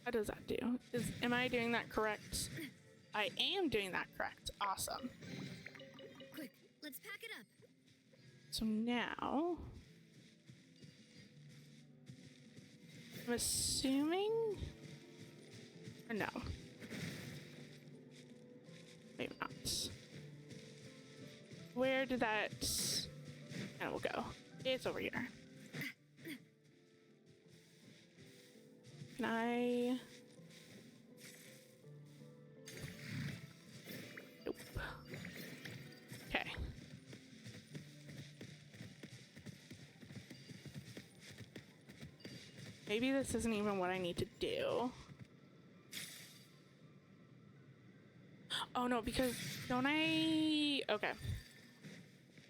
What does that do? Am I doing that correct? I am doing that correct. Awesome. Quick, let's pack it up. So now, I'm assuming, or no, maybe not. Where did that animal go? It's over here. Can I? Nope. Okay. Maybe this isn't even what I need to do. Oh no, because don't I? Okay.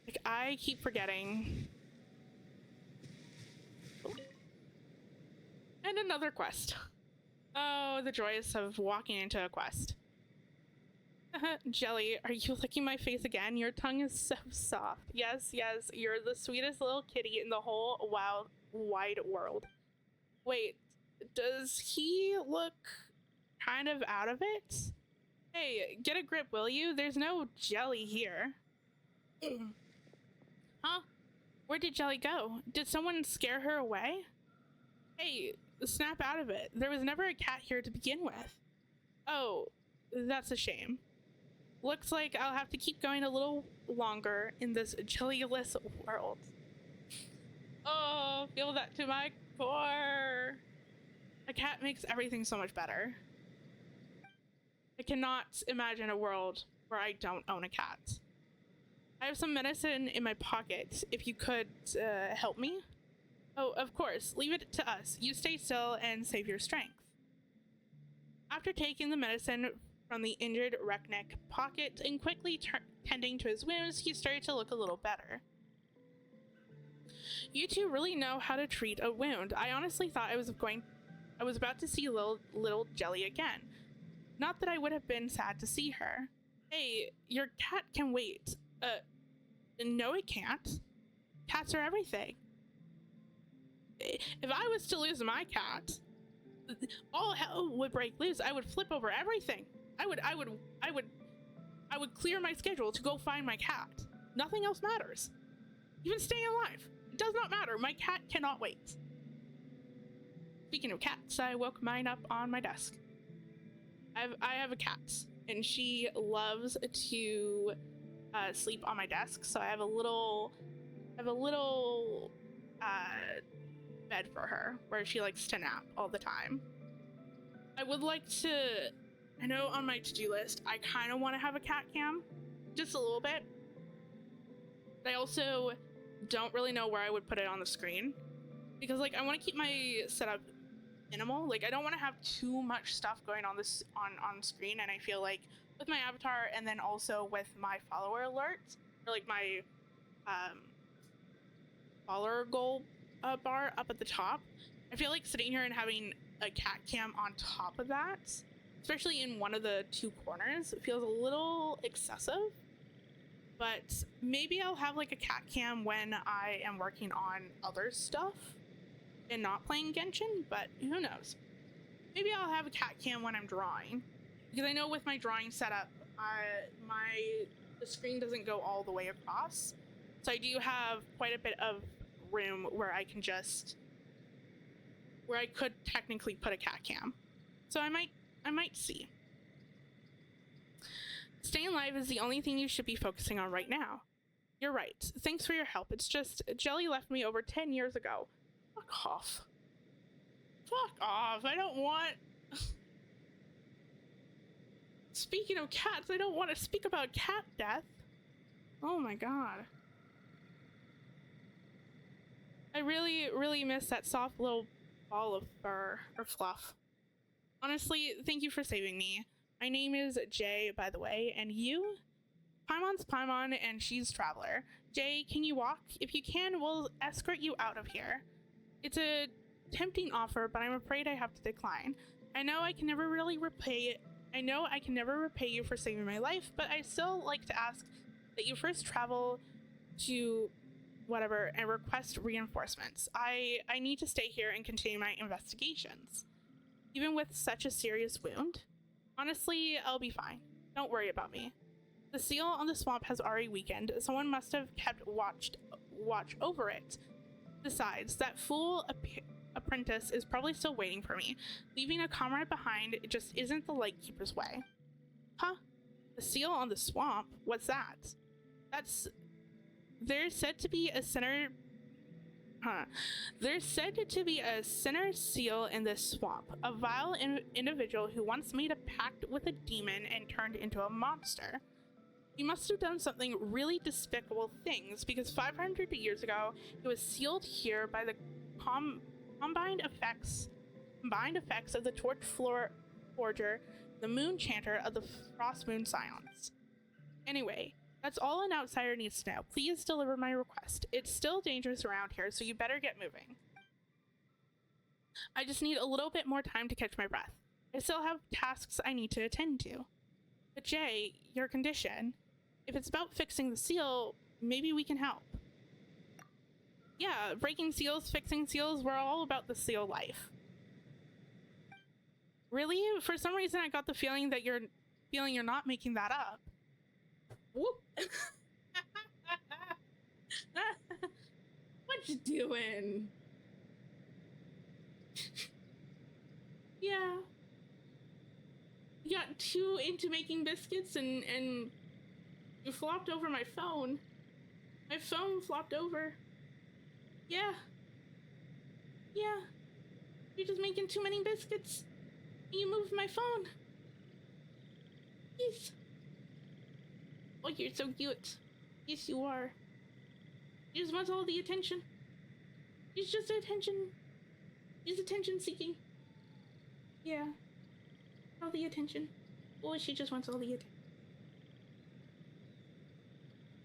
Like, I keep forgetting. And another quest. Oh, the joys of walking into a quest. Jelly, are you licking my face again? Your tongue is so soft. Yes, yes, you're the sweetest little kitty in the whole wide world. Wait, does he look kind of out of it? Hey, get a grip, will you? There's no Jelly here. Huh? Where did Jelly go? Did someone scare her away? Hey, snap out of it. There was never a cat here to begin with. Oh, that's a shame. Looks like I'll have to keep going a little longer in this jellyless world. Oh, feel that to my core. A cat makes everything so much better. I cannot imagine a world where I don't own a cat. I have some medicine in my pocket. If you could help me? Oh, of course. Leave it to us. You stay still and save your strength. After taking the medicine from the injured Reknek pocket and quickly tending to his wounds, he started to look a little better. You two really know how to treat a wound. I honestly thought I was about to see little Jelly again. Not that I would have been sad to see her. Hey, your cat can wait. No it can't. Cats are everything. If I was to lose my cat, all hell would break loose. I would flip over everything. I would clear my schedule to go find my cat. Nothing else matters. Even staying alive. It does not matter. My cat cannot wait. Speaking of cats, I woke mine up on my desk. I have a cat, and she loves to sleep on my desk. So I have a little bed for her where she likes to nap all the time. I would like to. I know on my to-do list, I kind of want to have a cat cam, just a little bit. But I also don't really know where I would put it on the screen because, like, I want to keep my setup minimal. Like, I don't want to have too much stuff going on this on screen, and I feel like with my avatar and then also with my follower alerts or like my follower goal bar up at the top, I feel like sitting here and having a cat cam on top of that, especially in one of the two corners, feels a little excessive. But maybe I'll have like a cat cam when I am working on other stuff and not playing Genshin, but who knows. Maybe I'll have a cat cam when I'm drawing, because I know with my drawing setup, the screen doesn't go all the way across. So I do have quite a bit of room where I could technically put a cat cam. So I might see. Staying alive is the only thing you should be focusing on right now. You're right. Thanks for your help. It's just Jelly left me over 10 years ago. Fuck off. Fuck off. I don't want... Speaking of cats, I don't want to speak about cat death. Oh my god. I really, really miss that soft little ball of fur or fluff. Honestly, thank you for saving me. My name is Jay, by the way, and you? Paimon's Paimon, and she's Traveler. Jay, can you walk? If you can, we'll escort you out of here. It's a tempting offer, but I'm afraid I have to decline. I know I can never repay you for saving my life, but I still like to ask that you first travel to whatever and request reinforcements. I need to stay here and continue my investigations. Even with such a serious wound? Honestly, I'll be fine. Don't worry about me. The seal on the swamp has already weakened. Someone must have kept watch over it. Besides, that fool apprentice is probably still waiting for me. Leaving a comrade behind just isn't the Lightkeeper's way. Huh? The seal on the swamp? What's that? There's said to be a center seal in this swamp. A vile individual who once made a pact with a demon and turned into a monster. He must have done something really despicable things, because 500 years ago, it was sealed here by the combined effects of the Torch Forger, the Moon Chanter of the Frost Moon Scions. Anyway, that's all an outsider needs to know. Please deliver my request. It's still dangerous around here, so you better get moving. I just need a little bit more time to catch my breath. I still have tasks I need to attend to. But Jay, your condition, if it's about fixing the seal, maybe we can help. Yeah, breaking seals, fixing seals, we're all about the seal life. Really? For some reason I got the feeling that you're not making that up. Whoop. What you doing? Yeah. You got too into making biscuits and you flopped over my phone. My phone flopped over. Yeah. Yeah. You're just making too many biscuits. You moved my phone. Yes. Oh, you're so cute. Yes, you are. He just wants all the attention. He's just attention. He's attention seeking. Yeah. All the attention. Or she just wants all the attention.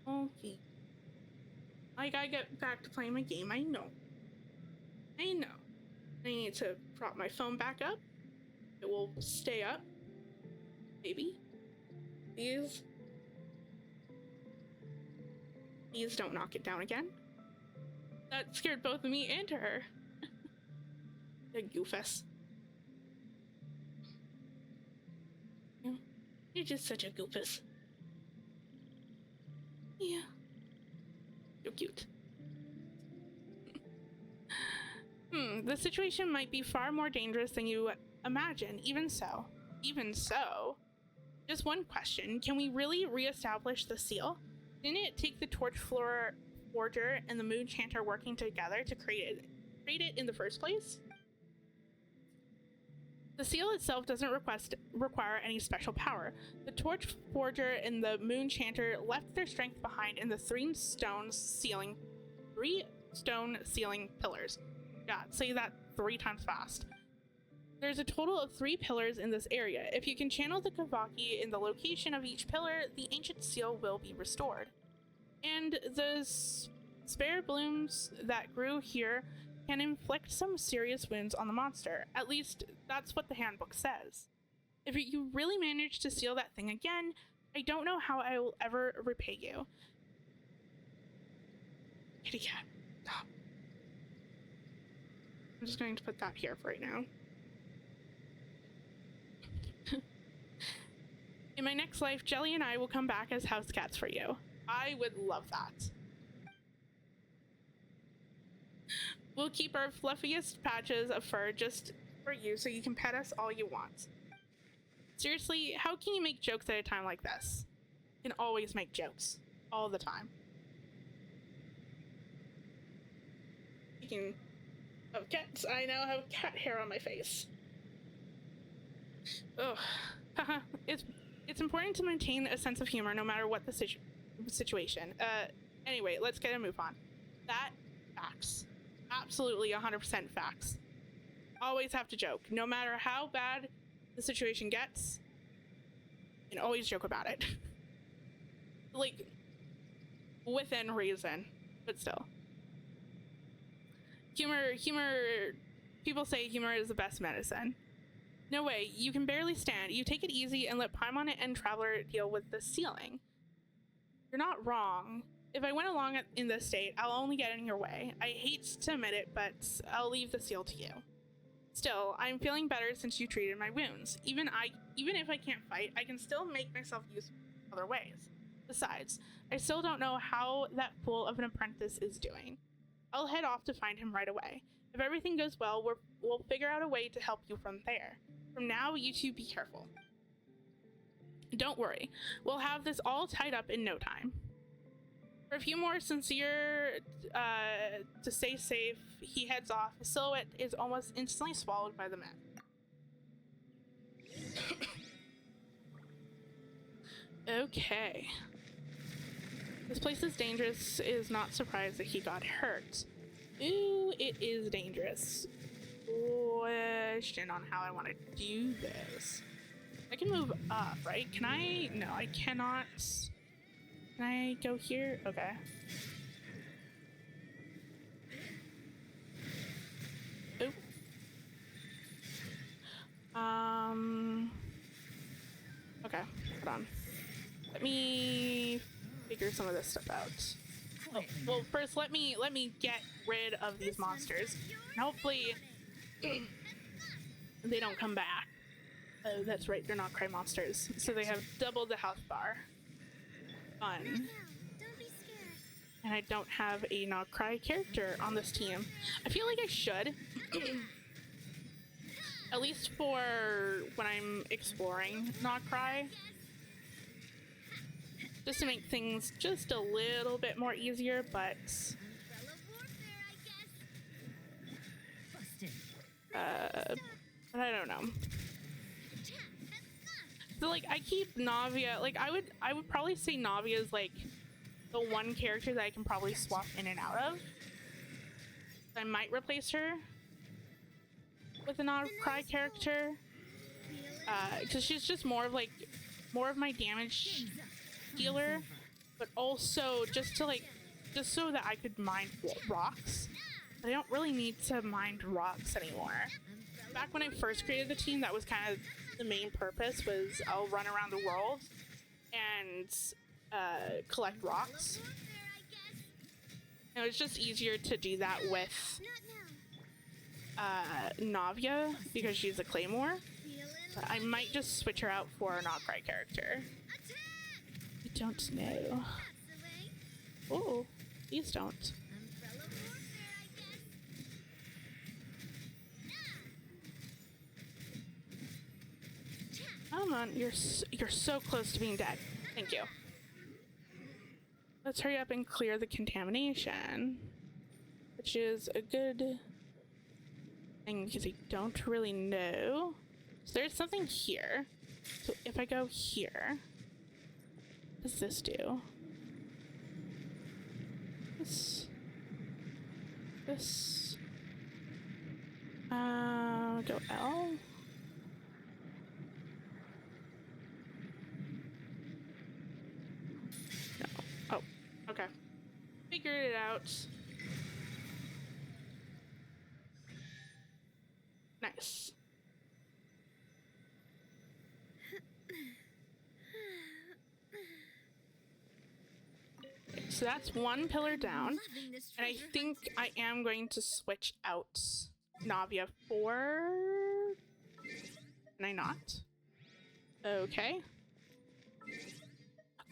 Okay. I gotta get back to playing my game. I know. I know. I need to prop my phone back up. It will stay up. Maybe. Please. Please don't knock it down again. That scared both me and her. The goofus. You're just such a goofus. Yeah. You're cute. The situation might be far more dangerous than you imagine. Even so, just one question. Can we really re-establish the seal? Didn't it take the torch forger and the moon chanter working together to create it in the first place? The seal itself doesn't require any special power. The torch forger and the moon chanter left their strength behind in the three stone ceiling pillars. God, say that 3 times fast. There's a total of 3 pillars in this area. If you can channel the Kavaki in the location of each pillar, the ancient seal will be restored. And the spare blooms that grew here can inflict some serious wounds on the monster. At least, that's what the handbook says. If you really manage to seal that thing again, I don't know how I will ever repay you. Kitty cat, stop. I'm just going to put that here for right now. In my next life, Jelly and I will come back as house cats for you. I would love that. We'll keep our fluffiest patches of fur just for you so you can pet us all you want. Seriously, how can you make jokes at a time like this? You can always make jokes. All the time. Speaking of cats, I now have cat hair on my face. Ugh. It's important to maintain a sense of humor no matter what the situation. Anyway, let's get a move on. Facts. Absolutely 100% facts. Always have to joke. No matter how bad the situation gets, you can always joke about it. Like, within reason, but still. Humor, people say humor is the best medicine. No way, you can barely stand. You take it easy and let Paimon and Traveler deal with the ceiling. You're not wrong. If I went along in this state, I'll only get in your way. I hate to admit it, but I'll leave the seal to you. Still, I'm feeling better since you treated my wounds. Even if I can't fight, I can still make myself use other ways. Besides, I still don't know how that fool of an apprentice is doing. I'll head off to find him right away. If everything goes well, we'll figure out a way to help you from there. From now, you two be careful. Don't worry, we'll have this all tied up in no time. For a few more sincere, to stay safe, he heads off. His silhouette is almost instantly swallowed by the men. Okay. This place is dangerous. Is not surprised that he got hurt. Ooh, it is dangerous. Question on how I want to do this. I can move up, right? Can I? No, I cannot. Can I go here? Okay. Oop. Okay, hold on. Let me figure some of this stuff out. Oh, well, first let me get rid of these monsters. And hopefully they don't come back. Oh, that's right, they're not Krai monsters. So they have double the health bar. Fun. And I don't have a Nod Krai character on this team. I feel like I should. At least for when I'm exploring Nod Krai. Just to make things just a little bit more easier, but I don't know. So like I keep Navia, like I would probably say Navia is like the one character that I can probably swap in and out of. I might replace her with a Nod Krai character, because she's just more of my damage dealer, but also just so that I could mine rocks. But I don't really need to mine rocks anymore. Back when I first created the team, that was kind of the main purpose, was I'll run around the world and collect rocks. And it was just easier to do that with Navia because she's a claymore. But I might just switch her out for a Nod Krai character. I don't know. Oh, please don't. Come on, you're so close to being dead. Thank you. Let's hurry up and clear the contamination, which is a good thing because I don't really know. So there's something here. So if I go here, what does this do? This. Go L. No. Oh, okay. Figured it out. Nice. So that's one pillar down, and I think I am going to switch out Navia for... Can I not? Okay.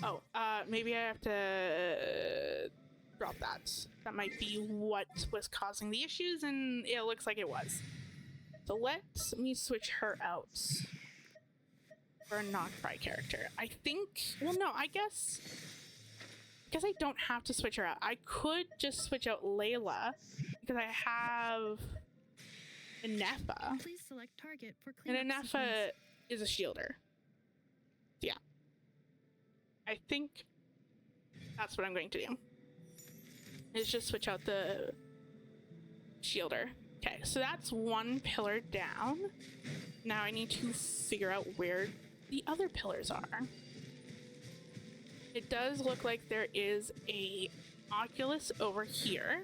Oh, maybe I have to drop that. That might be what was causing the issues, and it looks like it was. So let me switch her out for a Nod Krai character. I think... Well, no, I guess I don't have to switch her out. I could just switch out Layla because I have Inefa. Please select target for And cleanup Inefa sequence. is a shielder. Yeah. I think that's what I'm going to do. Is just switch out the shielder. Okay, so that's one pillar down. Now I need to figure out where the other pillars are. It does look like there is a Oculus over here.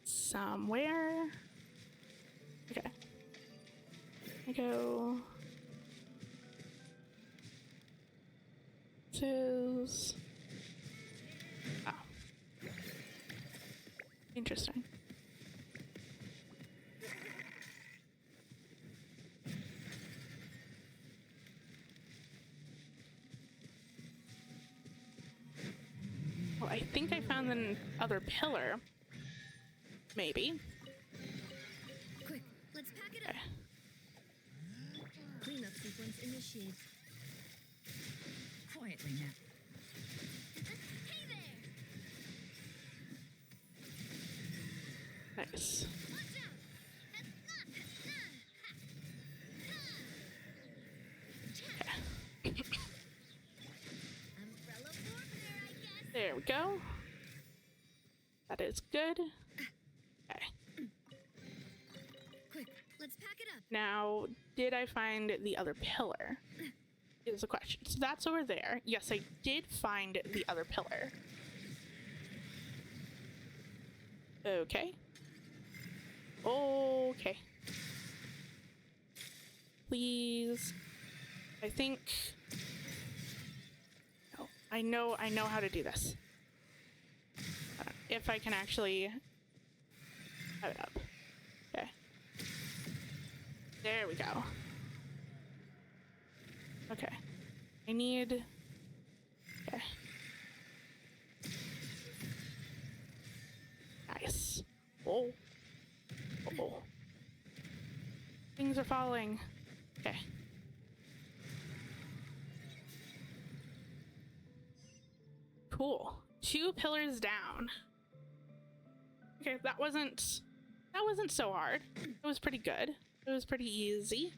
Somewhere. Okay. I go. This is. Oh. Interesting. Well, I think I found the other pillar. Maybe. Quick, let's pack it up. Okay. Cleanup sequence initiated. Quietly now. Hey there! Nice. Watch out! Umbrella warfare, I guess. There we go. That is good. Okay. Quick, let's pack it up. Now, did I find the other pillar? Is the question. So that's over there. Yes, I did find the other pillar. Okay. Okay. Please. I think... Oh, I know how to do this. If I can actually have it up. Okay. There we go. Okay. I need... Okay. Nice. Oh. Oh. Things are falling. Okay. Cool. 2 pillars down. Okay, that wasn't so hard. It was pretty good. It was pretty easy.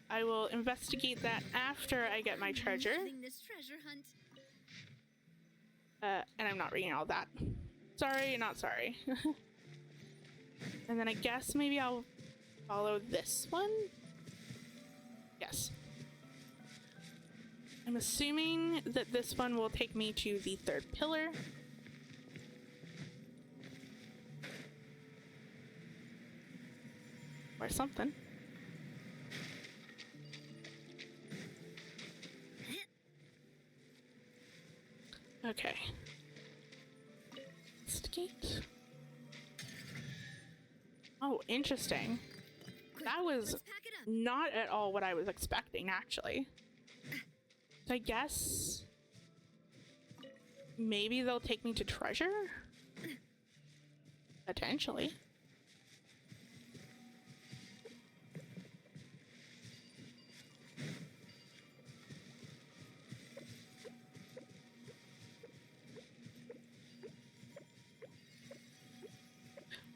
I will investigate that after I get my treasure. Loving this treasure hunt. And I'm not reading all that. Sorry, not sorry. And then I guess maybe I'll follow this one. Yes. I'm assuming that this one will take me to the third pillar. Or something. Okay. Investigate. Oh, interesting. That was Let's pack it up. not at all what I was expecting, actually. So I guess maybe they'll take me to treasure? Potentially.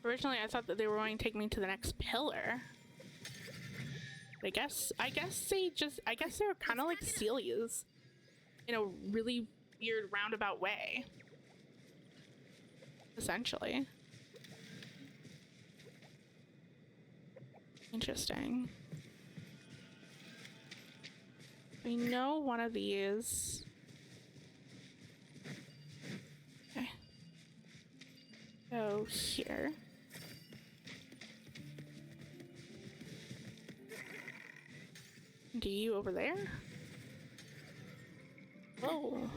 Originally, I thought that they were going to take me to the next pillar. But I guess they're kind of like Celia's in a really weird roundabout way. Essentially. Interesting. We know one of these. Okay. Go here. Do you over there? Oh.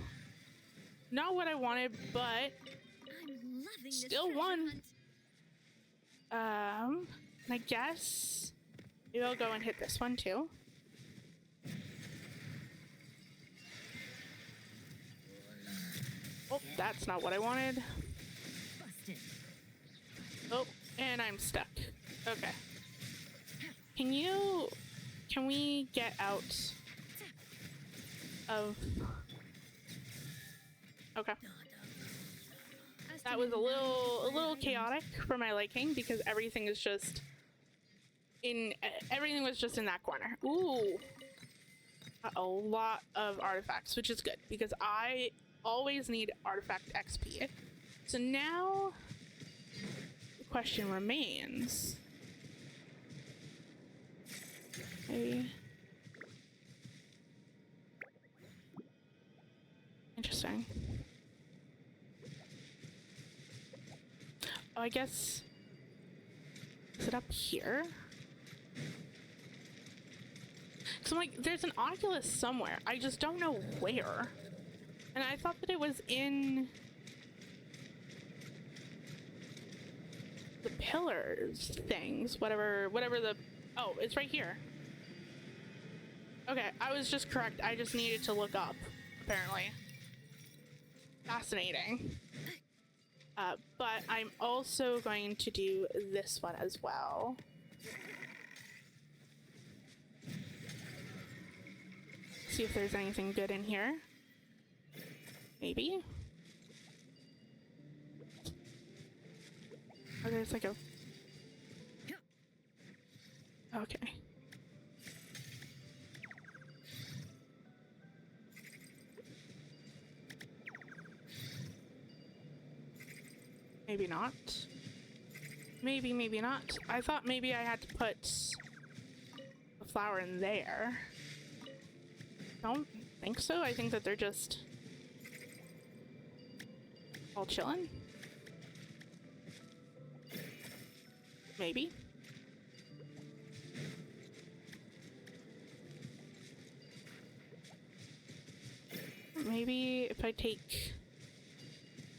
Not what I wanted, but I'm loving this still treasure one. hunt. I guess maybe I'll go and hit this one too. Oh, that's not what I wanted. Busted. Oh, and I'm stuck. Okay. Can we get out of... Okay. That was a little chaotic for my liking because everything was just in that corner. Ooh. A lot of artifacts, which is good because I always need artifact XP. So now the question remains. Okay. Interesting. Oh, I guess... Is it up here? Because I'm like, there's an Oculus somewhere. I just don't know where. And I thought that it was in... the pillars things. Whatever the... Oh, it's right here. Okay, I was just correct. I just needed to look up, apparently. Fascinating. But I'm also going to do this one as well. See if there's anything good in here. Maybe. Oh, there's like a... Okay. Maybe not. Maybe not. I thought maybe I had to put the flower in there. Don't think so. I think that they're just all chilling. Maybe. Maybe if I take...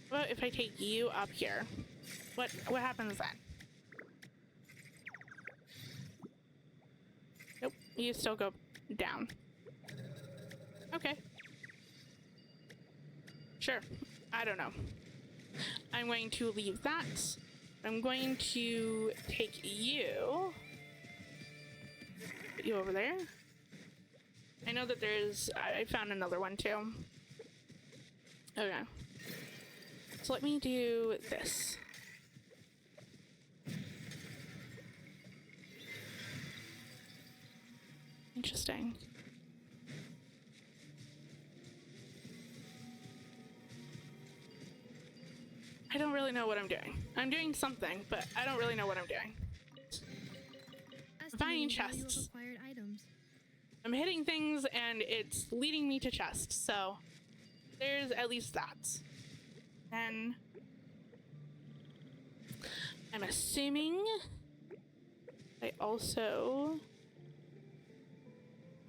Well, if I take you up here, what happens then? Nope, you still go down. Okay. Sure. I don't know. I'm going to leave that. I'm going to take you. Put you over there. I know that there's... I found another one too. Okay. So let me do this. Interesting. I don't really know what I'm doing. I'm doing something, but I don't really know what I'm doing. Finding chests. I'm hitting things and it's leading me to chests, so there's at least that. And I'm assuming I also...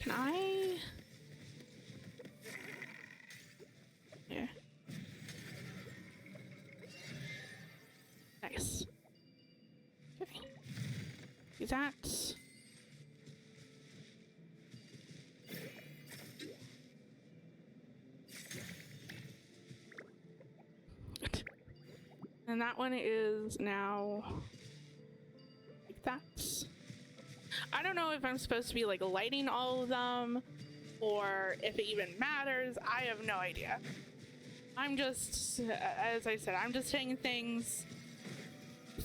Can I... Yeah. Nice. Okay. Do that. And that one is now like that. I don't know if I'm supposed to be like lighting all of them or if it even matters. I have no idea. I'm just, as I said, I'm just hitting things,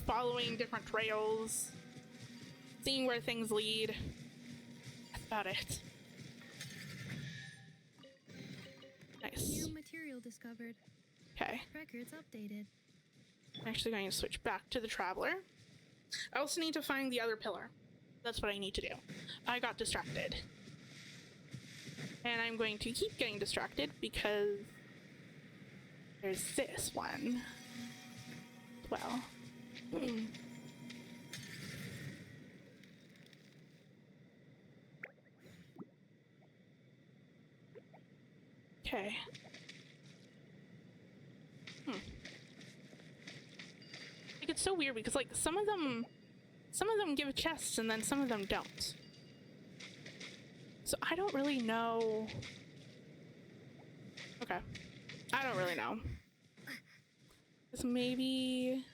following different trails, seeing where things lead. That's about it. Nice. New material discovered. Okay. Records updated. I'm actually going to switch back to the Traveler. I also need to find the other pillar. That's what I need to do. I got distracted. And I'm going to keep getting distracted because there's this one as well. Okay. Like, it's so weird because like some of them give chests and then some of them don't. So I don't really know. Okay. I don't really know. This maybe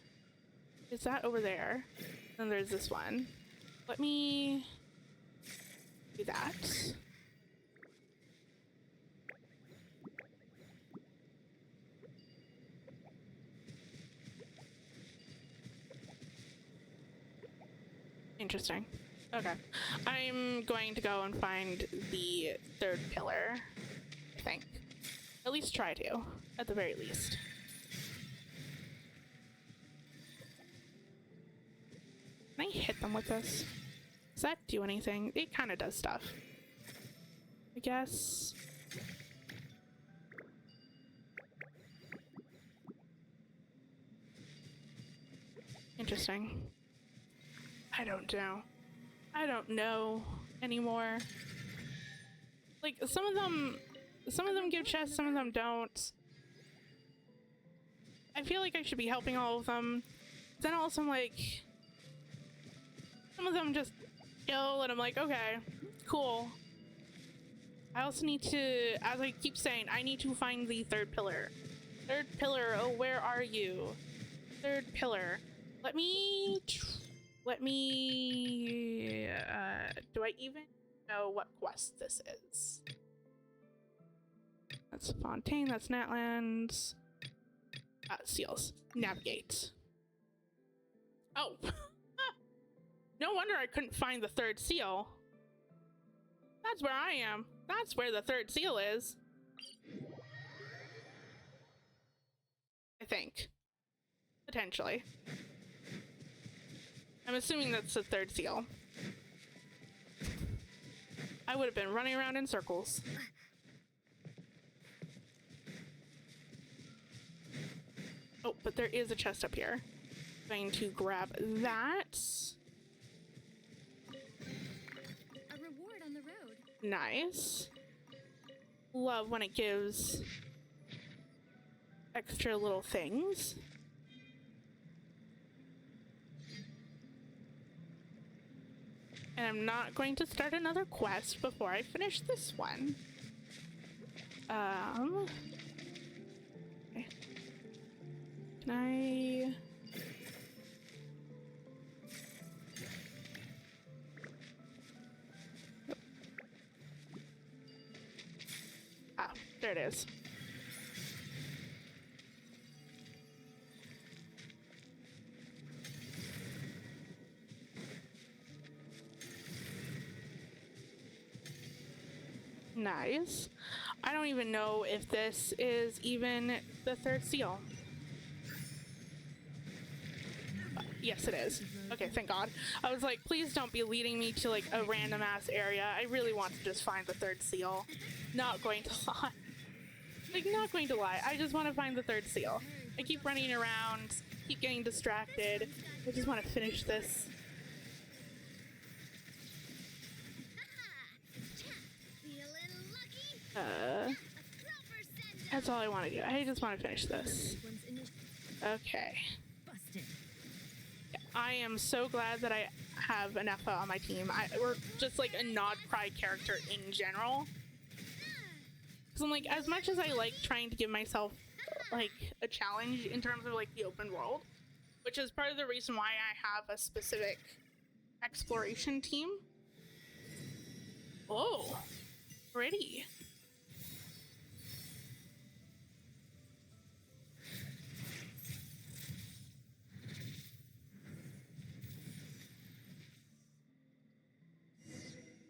is that over there. Then there's this one. Let me do that. Interesting. Okay. I'm going to go and find the third pillar, I think. At least try to, at the very least. Can I hit them with this? Does that do anything? It kind of does stuff. I guess. Interesting. I don't know. I don't know anymore. Like some of them give chests, some of them don't. I feel like I should be helping all of them. Then also I'm like, some of them just go and I'm like, okay, cool. I also need to, as I keep saying, I need to find the third pillar. Third pillar, oh, where are you? Third pillar. Let me, do I even know what quest this is? That's Fontaine, that's Natlands. Seals. Navigate. Oh. No wonder I couldn't find the third seal. That's where I am. That's where the third seal is. I think. Potentially. I'm assuming that's the third seal. I would have been running around in circles. Oh, but there is a chest up here. Going to grab that. A reward on the road. Nice. Love when it gives extra little things. And I'm not going to start another quest before I finish this one. Okay. Can I... Ah, there it is. Nice. I don't even know if this is even the third seal. Yes, it is. Okay, thank God. I was like, please don't be leading me to like a random ass area. I really want to just find the third seal. Not going to lie. Like, not going to lie. I just want to find the third seal. I keep running around, keep getting distracted. I just want to finish this. That's all I want to do. I just want to finish this. Okay. I am so glad that I have an Effa on my team. Or just like a Nod Krai character in general. Because I'm like, as much as I like trying to give myself like a challenge in terms of like the open world, which is part of the reason why I have a specific exploration team. Oh, pretty.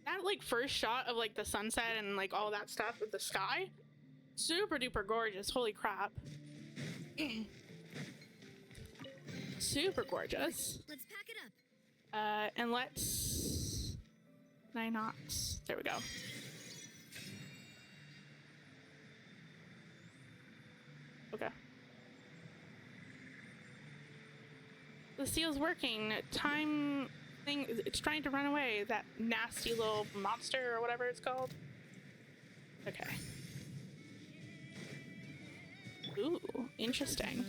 That like first shot of like the sunset and like all that stuff with the sky, super duper gorgeous. Holy crap. Super gorgeous. Let's pack it up. And let's... Can I not? There we go. Okay. The seal's working. Time thing, it's trying to run away. That nasty little monster or whatever it's called. Okay. Ooh, interesting.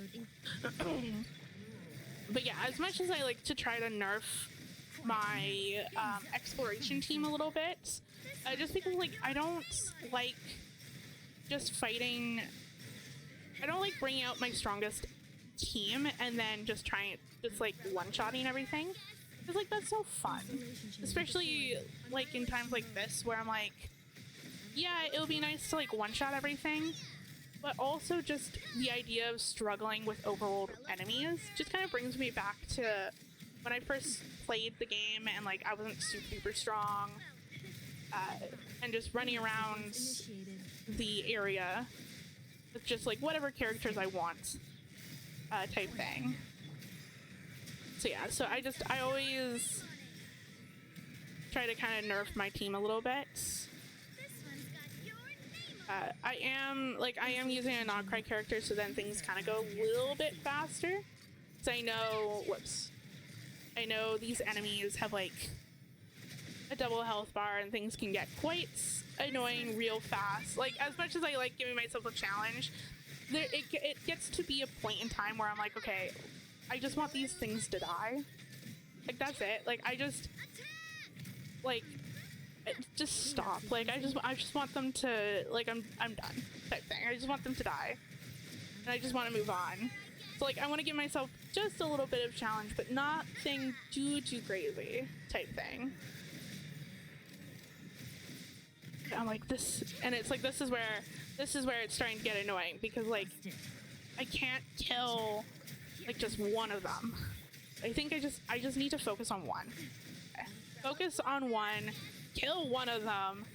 But yeah, as much as I like to try to nerf my exploration team a little bit, just because like I don't like just fighting, I don't like bringing out my strongest team and then just trying, just like one-shotting everything. Because like that's so fun, especially like in times like this where I'm like, yeah, it'll be nice to like one-shot everything, but also just the idea of struggling with overworld enemies just kind of brings me back to when I first played the game and like I wasn't super strong, and just running around the area with just like whatever characters I want, type thing. So yeah, so I always try to kind of nerf my team a little bit. I am using a Nod Krai character, so then things kind of go a little bit faster. So I know these enemies have like a double health bar and things can get quite annoying real fast. Like, as much as I like giving myself a challenge, it gets to be a point in time where I'm like, okay, I just want these things to die. Like, that's it. Like, I just stop. Like, I just want them to, like, I'm done type thing. I just want them to die. And I just want to move on. So, like, I want to give myself just a little bit of challenge, but nothing too crazy type thing. I'm like, this, and it's like, this is where it's starting to get annoying, because, like, I can't kill, like, just one of them. I think I just need to focus on one. Okay. Focus on one, kill one of them,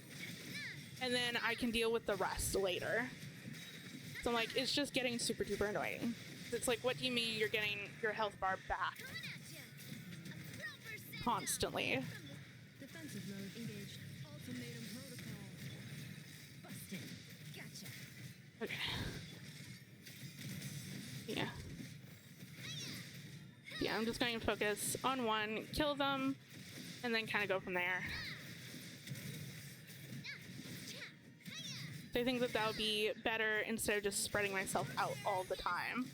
and then I can deal with the rest later. So I'm like, it's just getting super duper annoying. It's like, what do you mean you're getting your health bar back constantly? Defensive mode engaged. Ultimatum protocol. Busted. Gotcha. Okay. Yeah. Yeah, I'm just going to focus on one, kill them, and then kind of go from there. So I think that would be better instead of just spreading myself out all the time.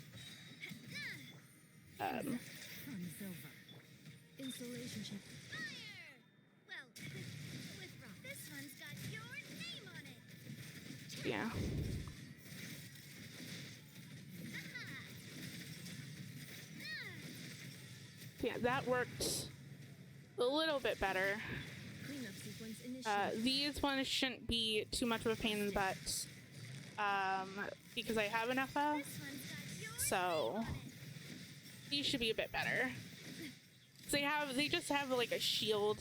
Installation chip. Fire! Well, with rock. This one's got your name on it. Yeah. Yeah, that worked a little bit better. Cleanup sequence initiated. These ones shouldn't be too much of a pain in the butt, because I have an Effa, so these should be a bit better. They just have like a shield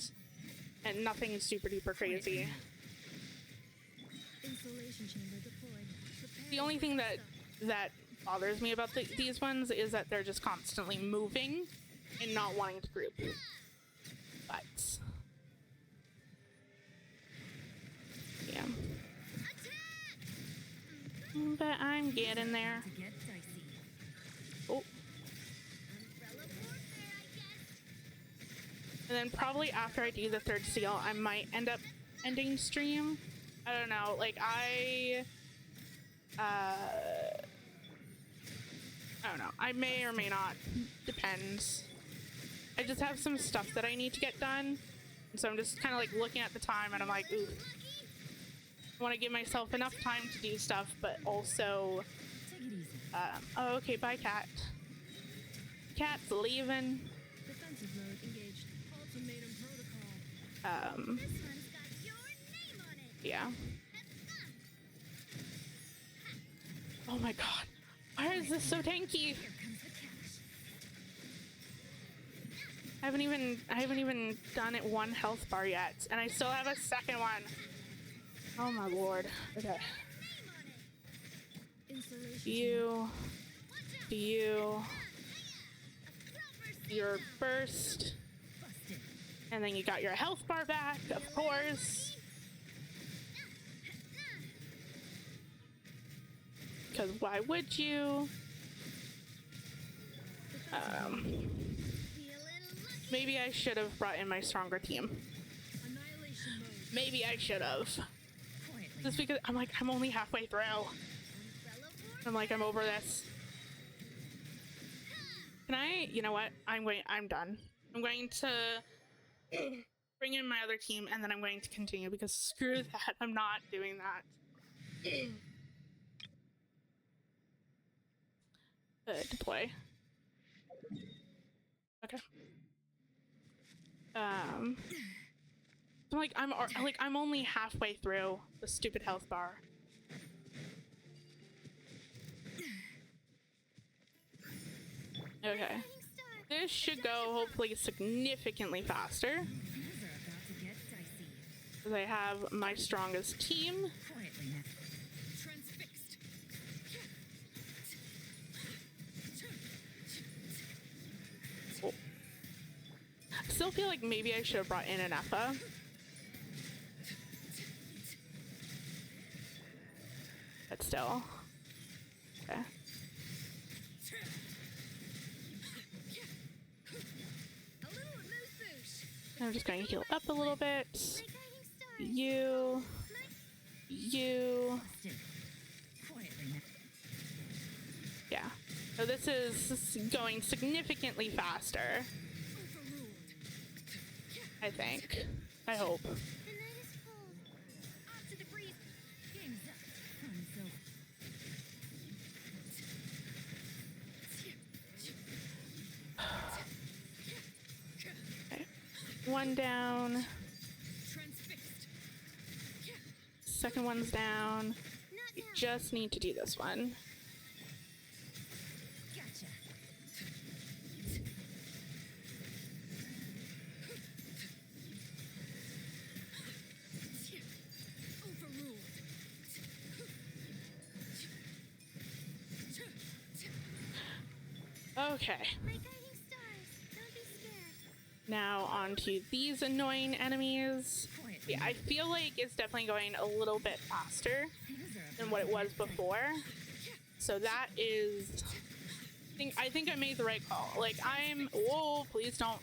and nothing super duper crazy. Isolation chamber deployed. Prepare The only thing that bothers me about these ones is that they're just constantly moving and not wanting to group. But yeah. But I'm getting there. to get dicey. Oh. Umbrella warfare, I guess. And then probably after I do the third seal, I might end up ending stream. I don't know. Like I don't know. I may or may not. Depends. I just have some stuff that I need to get done. And so I'm just kind of like looking at the time and I'm like, ooh. I want to give myself enough time to do stuff, but also... Take it easy. oh, okay, bye, cat. Cat's leaving. Defensive mode engaged. Ultimatum protocol. This one's got your name on it. Yeah. Oh my god. Why is this so tanky? Here comes the catch. I haven't even done it one health bar yet, and I still have a second one. Oh my lord. Okay. Installation Your burst, busted. and then you got your health bar back, of course. Because why would you? Maybe I should have brought in my stronger team. Annihilation mode. Maybe I should have. Quietly. Just because I'm only halfway through. I'm like, I'm over this. Can I, you know what? I'm done. I'm going to bring in my other team and then I'm going to continue because screw that. I'm not doing that. Deploy. Okay. I'm only halfway through the stupid health bar. Okay. This should go hopefully significantly faster. Things are about to get dicey. Because I have my strongest team. Quietly now. Transfixed. Oh. I still feel like maybe I should have brought in an Effa. But still. Okay. A little amuse-bouche. I'm just going to heal up a little bit. My guiding stars. You. Busted. Quietly now. Yeah. So this is going significantly faster, Overruled. I think. I hope. The night is cold. Off to the breeze. Game's up. Fun's over. Okay. One down. Transfixed. Second one's down. Not We now. just need to do this one. Gotcha. Overruled. Okay. My guiding stars. Don't be scared. Now onto these annoying enemies. Quietly. Yeah, I feel like it's definitely going a little bit faster Things are than about what to it was get dicey. before. So that is... I think I made the right call. Like, I'm... Whoa, please don't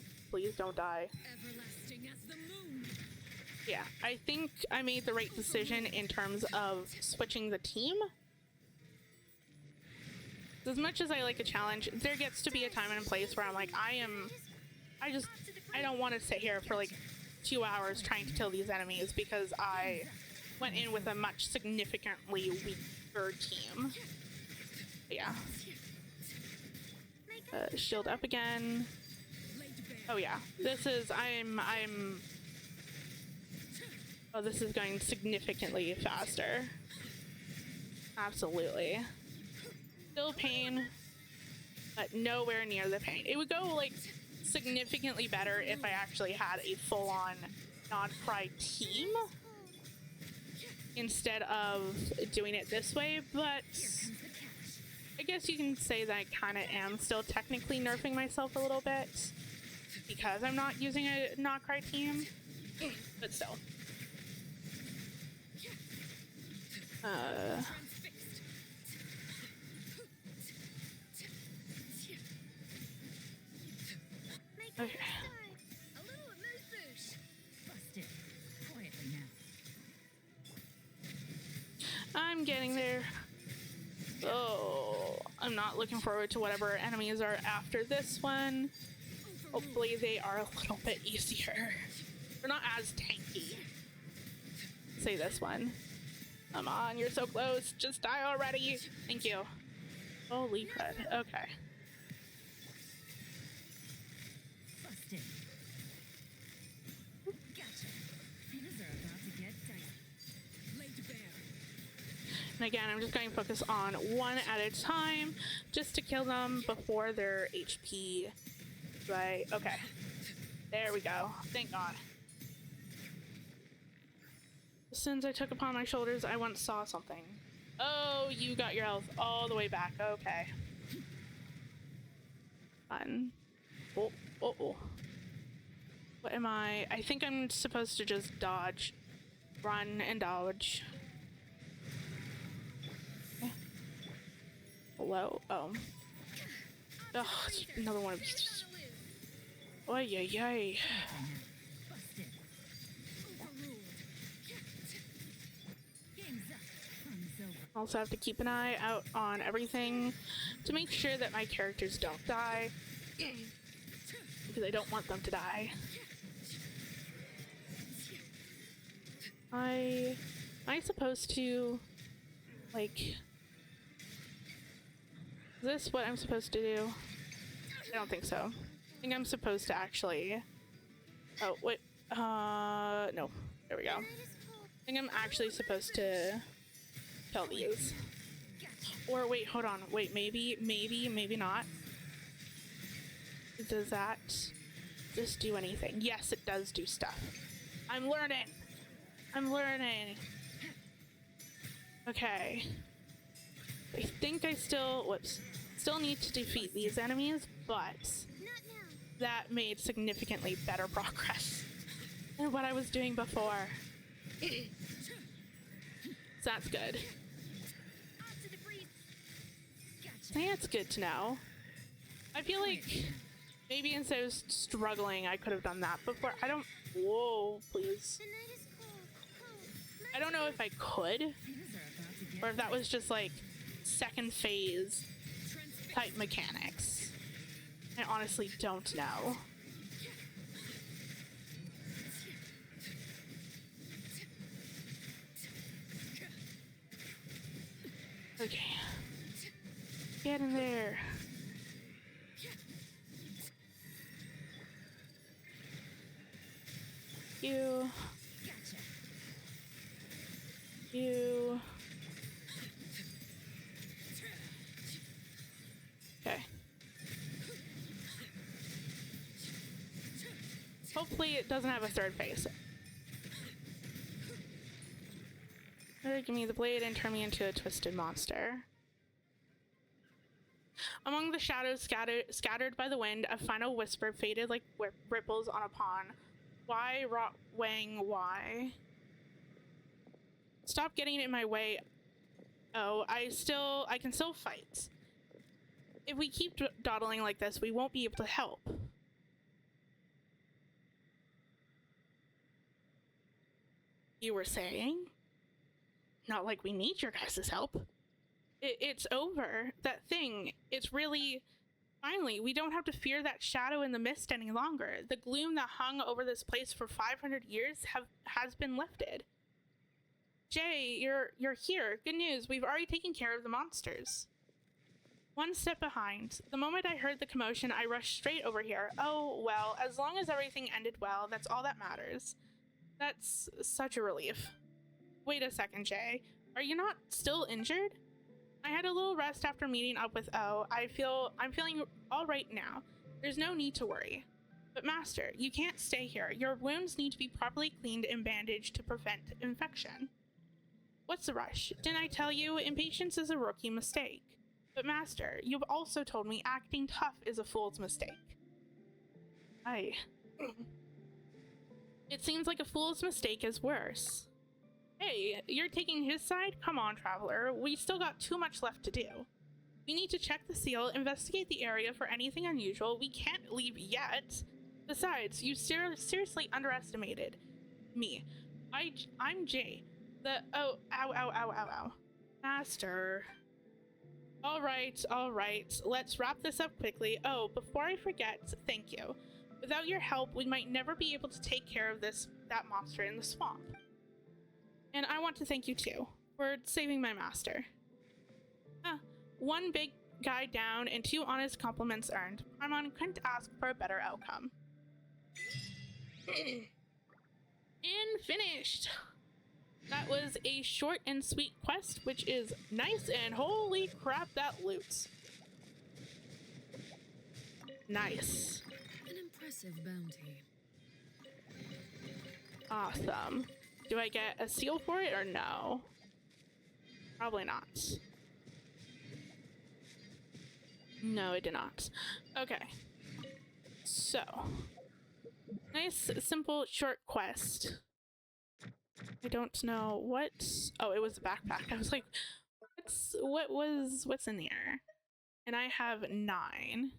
die. Everlasting as the moon. Yeah, I think I made the right decision in terms of switching the team. As much as I like a challenge, there gets to be a time and a place where I'm like, I don't want to sit here for like 2 hours trying to kill these enemies because I went in with a much significantly weaker team. But yeah. Shield up again. Oh yeah, this is, oh, this is going significantly faster. Absolutely. Still pain, but nowhere near the pain. It would go like significantly better if I actually had a full-on Nod Krai team. instead of doing it this way, but I guess you can say that I kind of am still technically nerfing myself a little bit because I'm not using a Nod Krai team, but still. Okay. A little amuse-bouche. Busted. Quietly now. I'm getting there. Oh, I'm not looking forward to whatever enemies are after this one. Hopefully they are a little bit easier. They're not as tanky. Say this one. Come on, you're so close. Just die already. Thank you. Holy crud. Okay. Busted. Gotcha. Things are about to get dicey. Laid to bear. And again, I'm just going to focus on one at a time just to kill them before their HP. Right. Okay. There we go. Thank God. The sins I took upon my shoulders, I once saw something. Oh, you got your health all the way back. Okay. Fun. Oh, oh, oh. What am I? I think I'm supposed to just dodge. Run and dodge. Okay. Hello? Oh. Ugh, it's another one of these. Oy, yay, yay. Busted. Overruled. Game's up. Fun's over. Also have to keep an eye out on everything to make sure that my characters don't die. Because I don't want them to die. Am I supposed to, like... Is this what I'm supposed to do? I don't think so. I think I'm supposed to actually... Oh, wait. No. There we go. I think I'm actually supposed to kill these. Or wait, hold on. Wait, maybe not. Does that just do anything? Yes, it does do stuff. I'm learning. Okay. I think I still need to defeat these enemies, but that made significantly better progress than what I was doing before. So that's good. That's good to know. I feel like maybe instead of struggling, I could have done that before. I don't... Whoa, please. I don't know if I could, or if that was just like second phase type mechanics. I honestly don't know. Okay. Get in there. You. Okay. Hopefully it doesn't have a third phase. Better give me the blade and turn me into a twisted monster. Among the shadows scattered by the wind, a final whisper faded like ripples on a pond. Why, Rot Wang, why? Stop getting in my way. Oh, I can still fight. If we keep dawdling like this, we won't be able to help. You were saying? Not like we need your guys' help. It's over. That thing, it's really... Finally, we don't have to fear that shadow in the mist any longer. The gloom that hung over this place for 500 years has been lifted. Jay, you're here. Good news, we've already taken care of the monsters. One step behind. The moment I heard the commotion, I rushed straight over here. Oh, well, as long as everything ended well, that's all that matters. That's such a relief. Wait a second, Jay. Are you not still injured? I had a little rest after meeting up with O. I'm feeling all right now. There's no need to worry. But Master, you can't stay here. Your wounds need to be properly cleaned and bandaged to prevent infection. What's the rush? Didn't I tell you? Impatience is a rookie mistake. But Master, you've also told me acting tough is a fool's mistake. Aye. It seems like a fool's mistake is worse. Hey, you're taking his side? Come on, Traveler. We still got too much left to do. We need to check the seal, investigate the area for anything unusual. We can't leave yet. Besides, you seriously underestimated me. I'm Jay. Ow, ow, ow, ow, ow. Master. All right. Let's wrap this up quickly. Oh, before I forget, thank you. Without your help, we might never be able to take care of that monster in the swamp. And I want to thank you too for saving my master. One big guy down and 2 honest compliments earned. Paimon couldn't ask for a better outcome. And finished. That was a short and sweet quest, which is nice, and holy crap, that loot. Nice. An impressive bounty. Awesome. Do I get a seal for it or no? Probably not. No, I did not. Okay. So. Nice, simple, short quest. I don't know what. Oh, it was a backpack. I was like, what's in here? And I have 9.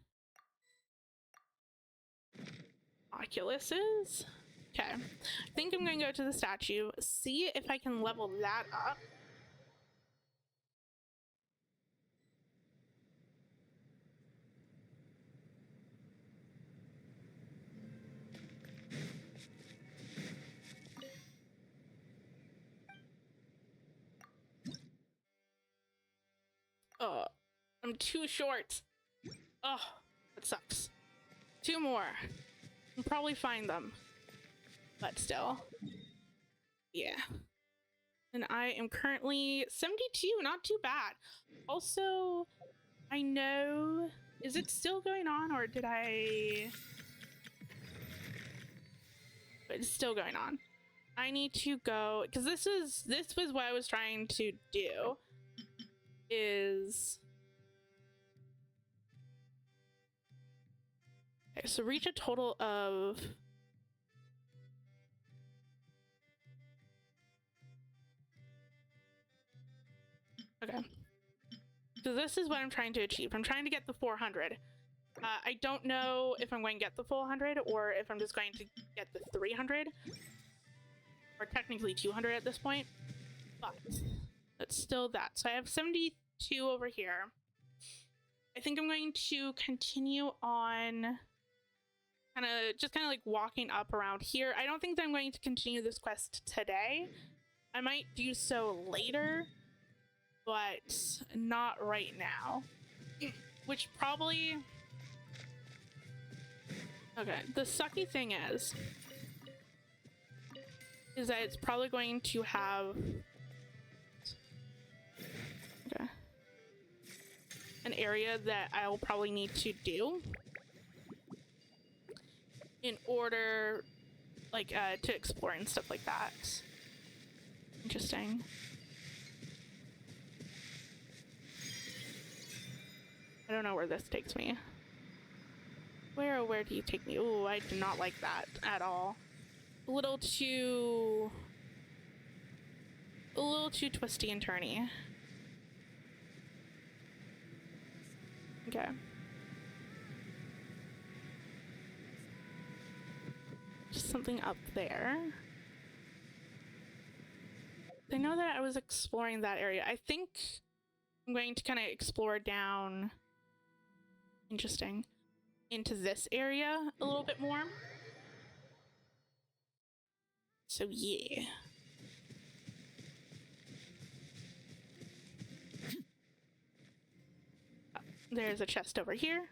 Oculuses. Okay. I think I'm gonna go to the statue, see if I can level that up. Oh, I'm too short. Oh, that sucks. 2 more. I'll probably find them. But still. Yeah. And I am currently 72, not too bad. Also, I know... Is it still going on, or did I... But it's still going on. I need to go... Because this was what I was trying to do. Is... Okay, so reach a total of... Okay. So this is what I'm trying to achieve. I'm trying to get the 400. I don't know if I'm going to get the full 100 or if I'm just going to get the 300. Or technically 200 at this point. But it's still that. So I have 72 over here. I think I'm going to continue on kind of like walking up around here. I don't think that I'm going to continue this quest today. I might do so later, but not right now. Which probably... Okay, the sucky thing is that it's probably going to have... Okay. An area that I'll probably need to do in order, like, to explore and stuff like that. Interesting. I don't know where this takes me. Where do you take me? Ooh, I do not like that at all. A little too twisty and turny. Okay. Just something up there. I know that I was exploring that area. I think I'm going to kind of explore down... Interesting. Into this area a little bit more. So yeah. There's a chest over here.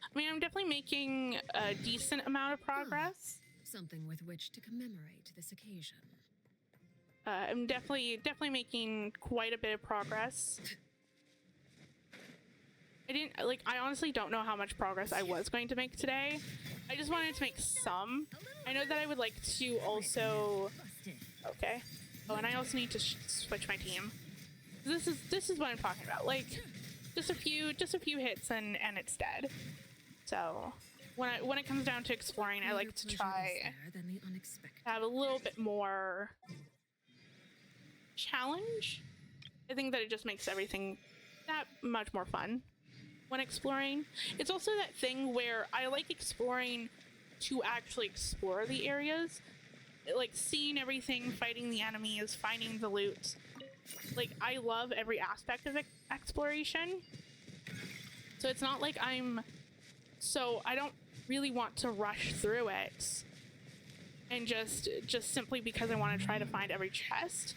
I mean, I'm definitely making a decent amount of progress. Something with which to commemorate this occasion. I'm definitely making quite a bit of progress. I honestly don't know how much progress I was going to make today. I just wanted to make some. I know that I would like to also... Okay. Oh, and I also need to switch my team. This is what I'm talking about. Like, just a few hits and it's dead. So when it comes down to exploring, I like to try to have a little bit more challenge. I think that it just makes everything that much more fun when exploring. It's also that thing where I like exploring to actually explore the areas, like seeing everything, fighting the enemies, finding the loot. Like, I love every aspect of exploration. So it's not like I don't really want to rush through it and just simply because I want to try to find every chest.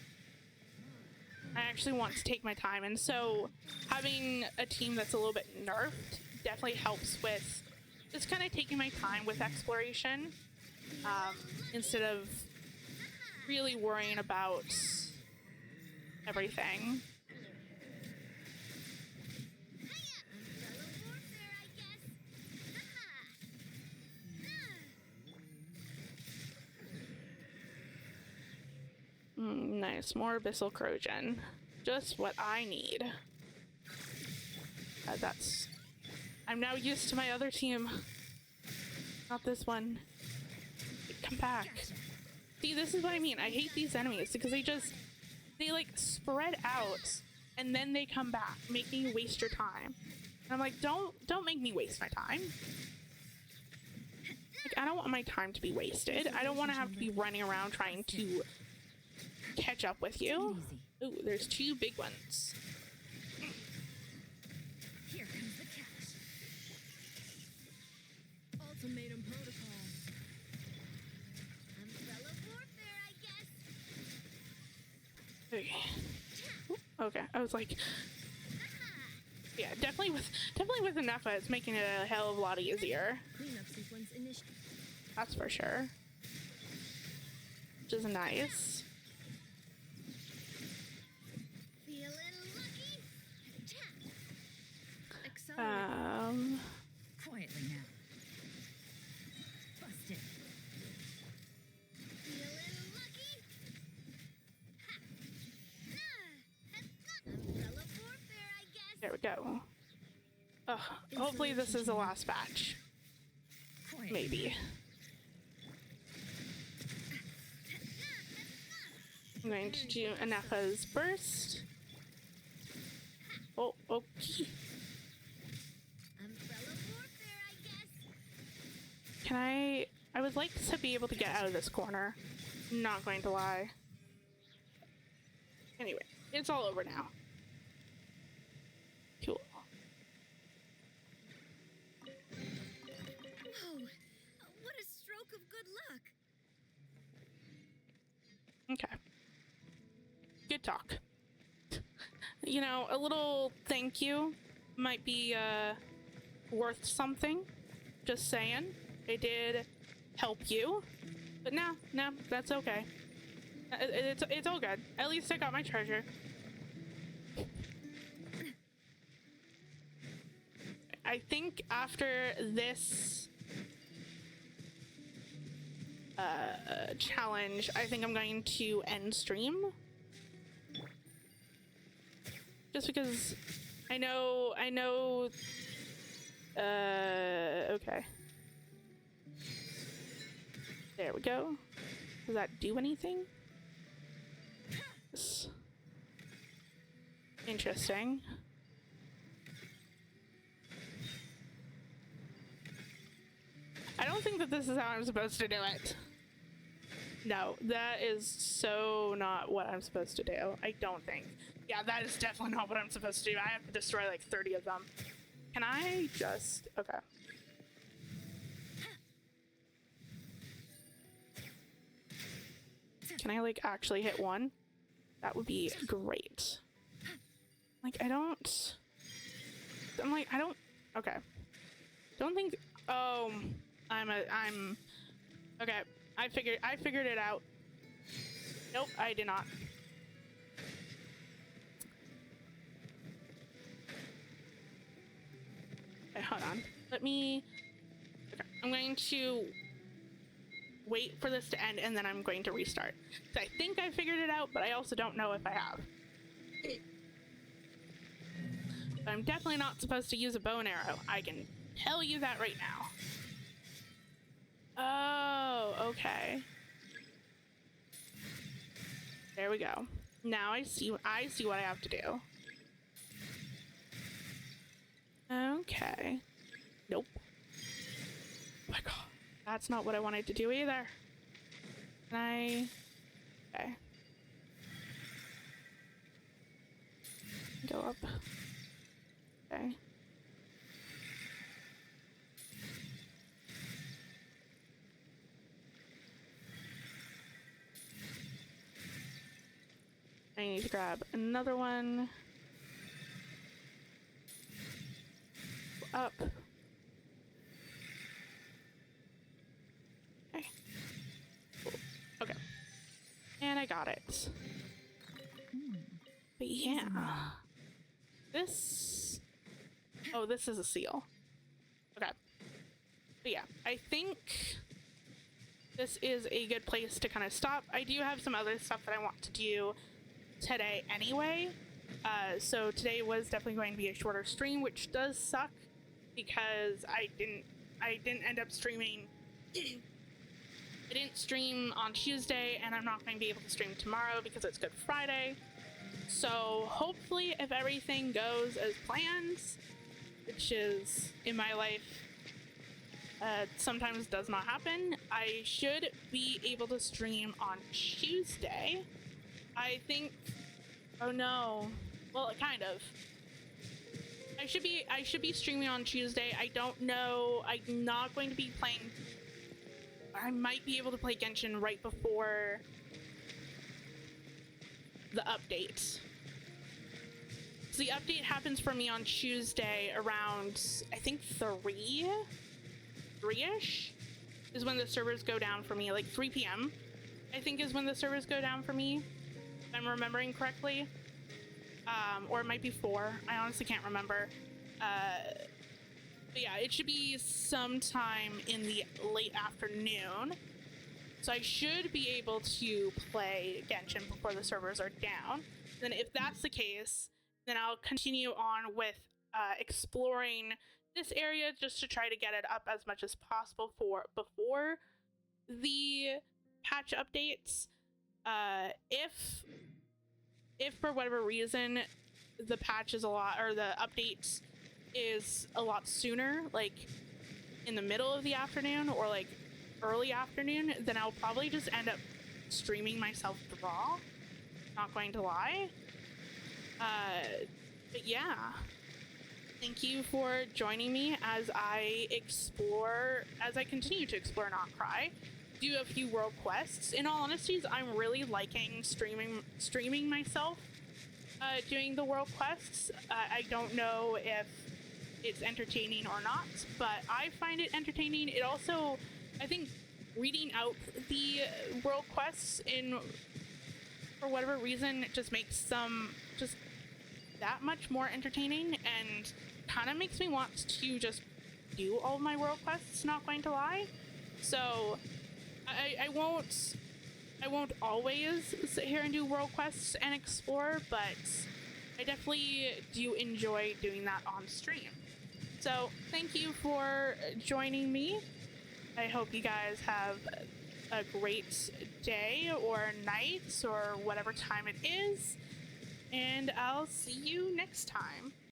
I actually want to take my time, and so having a team that's a little bit nerfed definitely helps with just kind of taking my time with exploration, instead of really worrying about everything. Nice, more abyssal corrosion. Just what I need. I'm now used to my other team. Not this one. Come back. See, this is what I mean. I hate these enemies because they like spread out and then they come back, making you waste your time. And I'm like, don't make me waste my time. Like, I don't want my time to be wasted. I don't want to have to be running around trying to catch up with you. Ooh, there's 2 big ones. Here comes the catch. Ultimatum protocol. Umbrella warfare, I guess. Okay. Okay. I was like, yeah, definitely with Nefa, it's making it a hell of a lot easier. Cleanup sequence initiated. That's for sure. Which is nice. Quietly now. Busted. Feeling lucky? Umbrella warfare, I guess. There we go. Hopefully this is the last batch. Quietly. Maybe. I'm going to do Nefa's burst. Oh, okay. I would like to be able to get out of this corner. Not going to lie. Anyway, it's all over now. Cool. Oh, what a stroke of good luck. Okay. Good talk. You know, a little thank you might be worth something. Just saying. It did help you. But no, that's okay. It's all good. At least I got my treasure. I think after this challenge, I think I'm going to end stream. Just because I know, okay. There we go. Does that do anything? Yes. Interesting. I don't think that this is how I'm supposed to do it. No, that is so not what I'm supposed to do. I don't think. Yeah, that is definitely not what I'm supposed to do. I have to destroy like 30 of them. Can I just... Okay. Can I like actually hit one? That would be great. Like, I don't... Okay. Don't think... Oh, I'm... Okay, I figured it out. Nope, I did not. Okay, hold on. Let me... Okay, I'm going to wait for this to end and then I'm going to restart. So I think I figured it out, but I also don't know if I have. But I'm definitely not supposed to use a bow and arrow. I can tell you that right now. Oh, okay. There we go. Now I see what I have to do. Okay. Nope. Oh my god. That's not what I wanted to do either. Can I... Okay. Go up. Okay. I need to grab another one. Up. Okay. Cool. Okay. And I got it. But yeah. This... Oh, this is a seal. Okay. But yeah, I think this is a good place to kind of stop. I do have some other stuff that I want to do today anyway. So today was definitely going to be a shorter stream, which does suck because I didn't end up streaming. I didn't stream on Tuesday, and I'm not going to be able to stream tomorrow because it's Good Friday. So hopefully, if everything goes as planned, which is in my life sometimes does not happen, I should be able to stream on Tuesday. I think. Oh no. Well, kind of. I should be streaming on Tuesday. I don't know. I'm not going to be playing. I might be able to play Genshin right before the update. So the update happens for me on Tuesday around, I think 3-ish is when the servers go down for me. Like 3 p.m. I think is when the servers go down for me, if I'm remembering correctly. Or it might be 4. I honestly can't remember. But yeah, it should be sometime in the late afternoon. So I should be able to play Genshin before the servers are down. Then if that's the case, then I'll continue on with exploring this area just to try to get it up as much as possible for before the patch updates. If for whatever reason the patch is a lot, or the updates is a lot sooner, like in the middle of the afternoon or like early afternoon, then I'll probably just end up streaming myself raw. Not going to lie. But yeah, thank you for joining me as I continue to explore Nod Krai. Do a few world quests. In all honesty, I'm really liking streaming myself doing the world quests. I don't know if it's entertaining or not, but I find it entertaining. It also, I think, reading out the world quests for whatever reason, it just makes them just that much more entertaining and kind of makes me want to just do all of my world quests, not going to lie. So I won't always sit here and do world quests and explore, but I definitely do enjoy doing that on stream. So thank you for joining me. I hope you guys have a great day or night or whatever time it is, and I'll see you next time.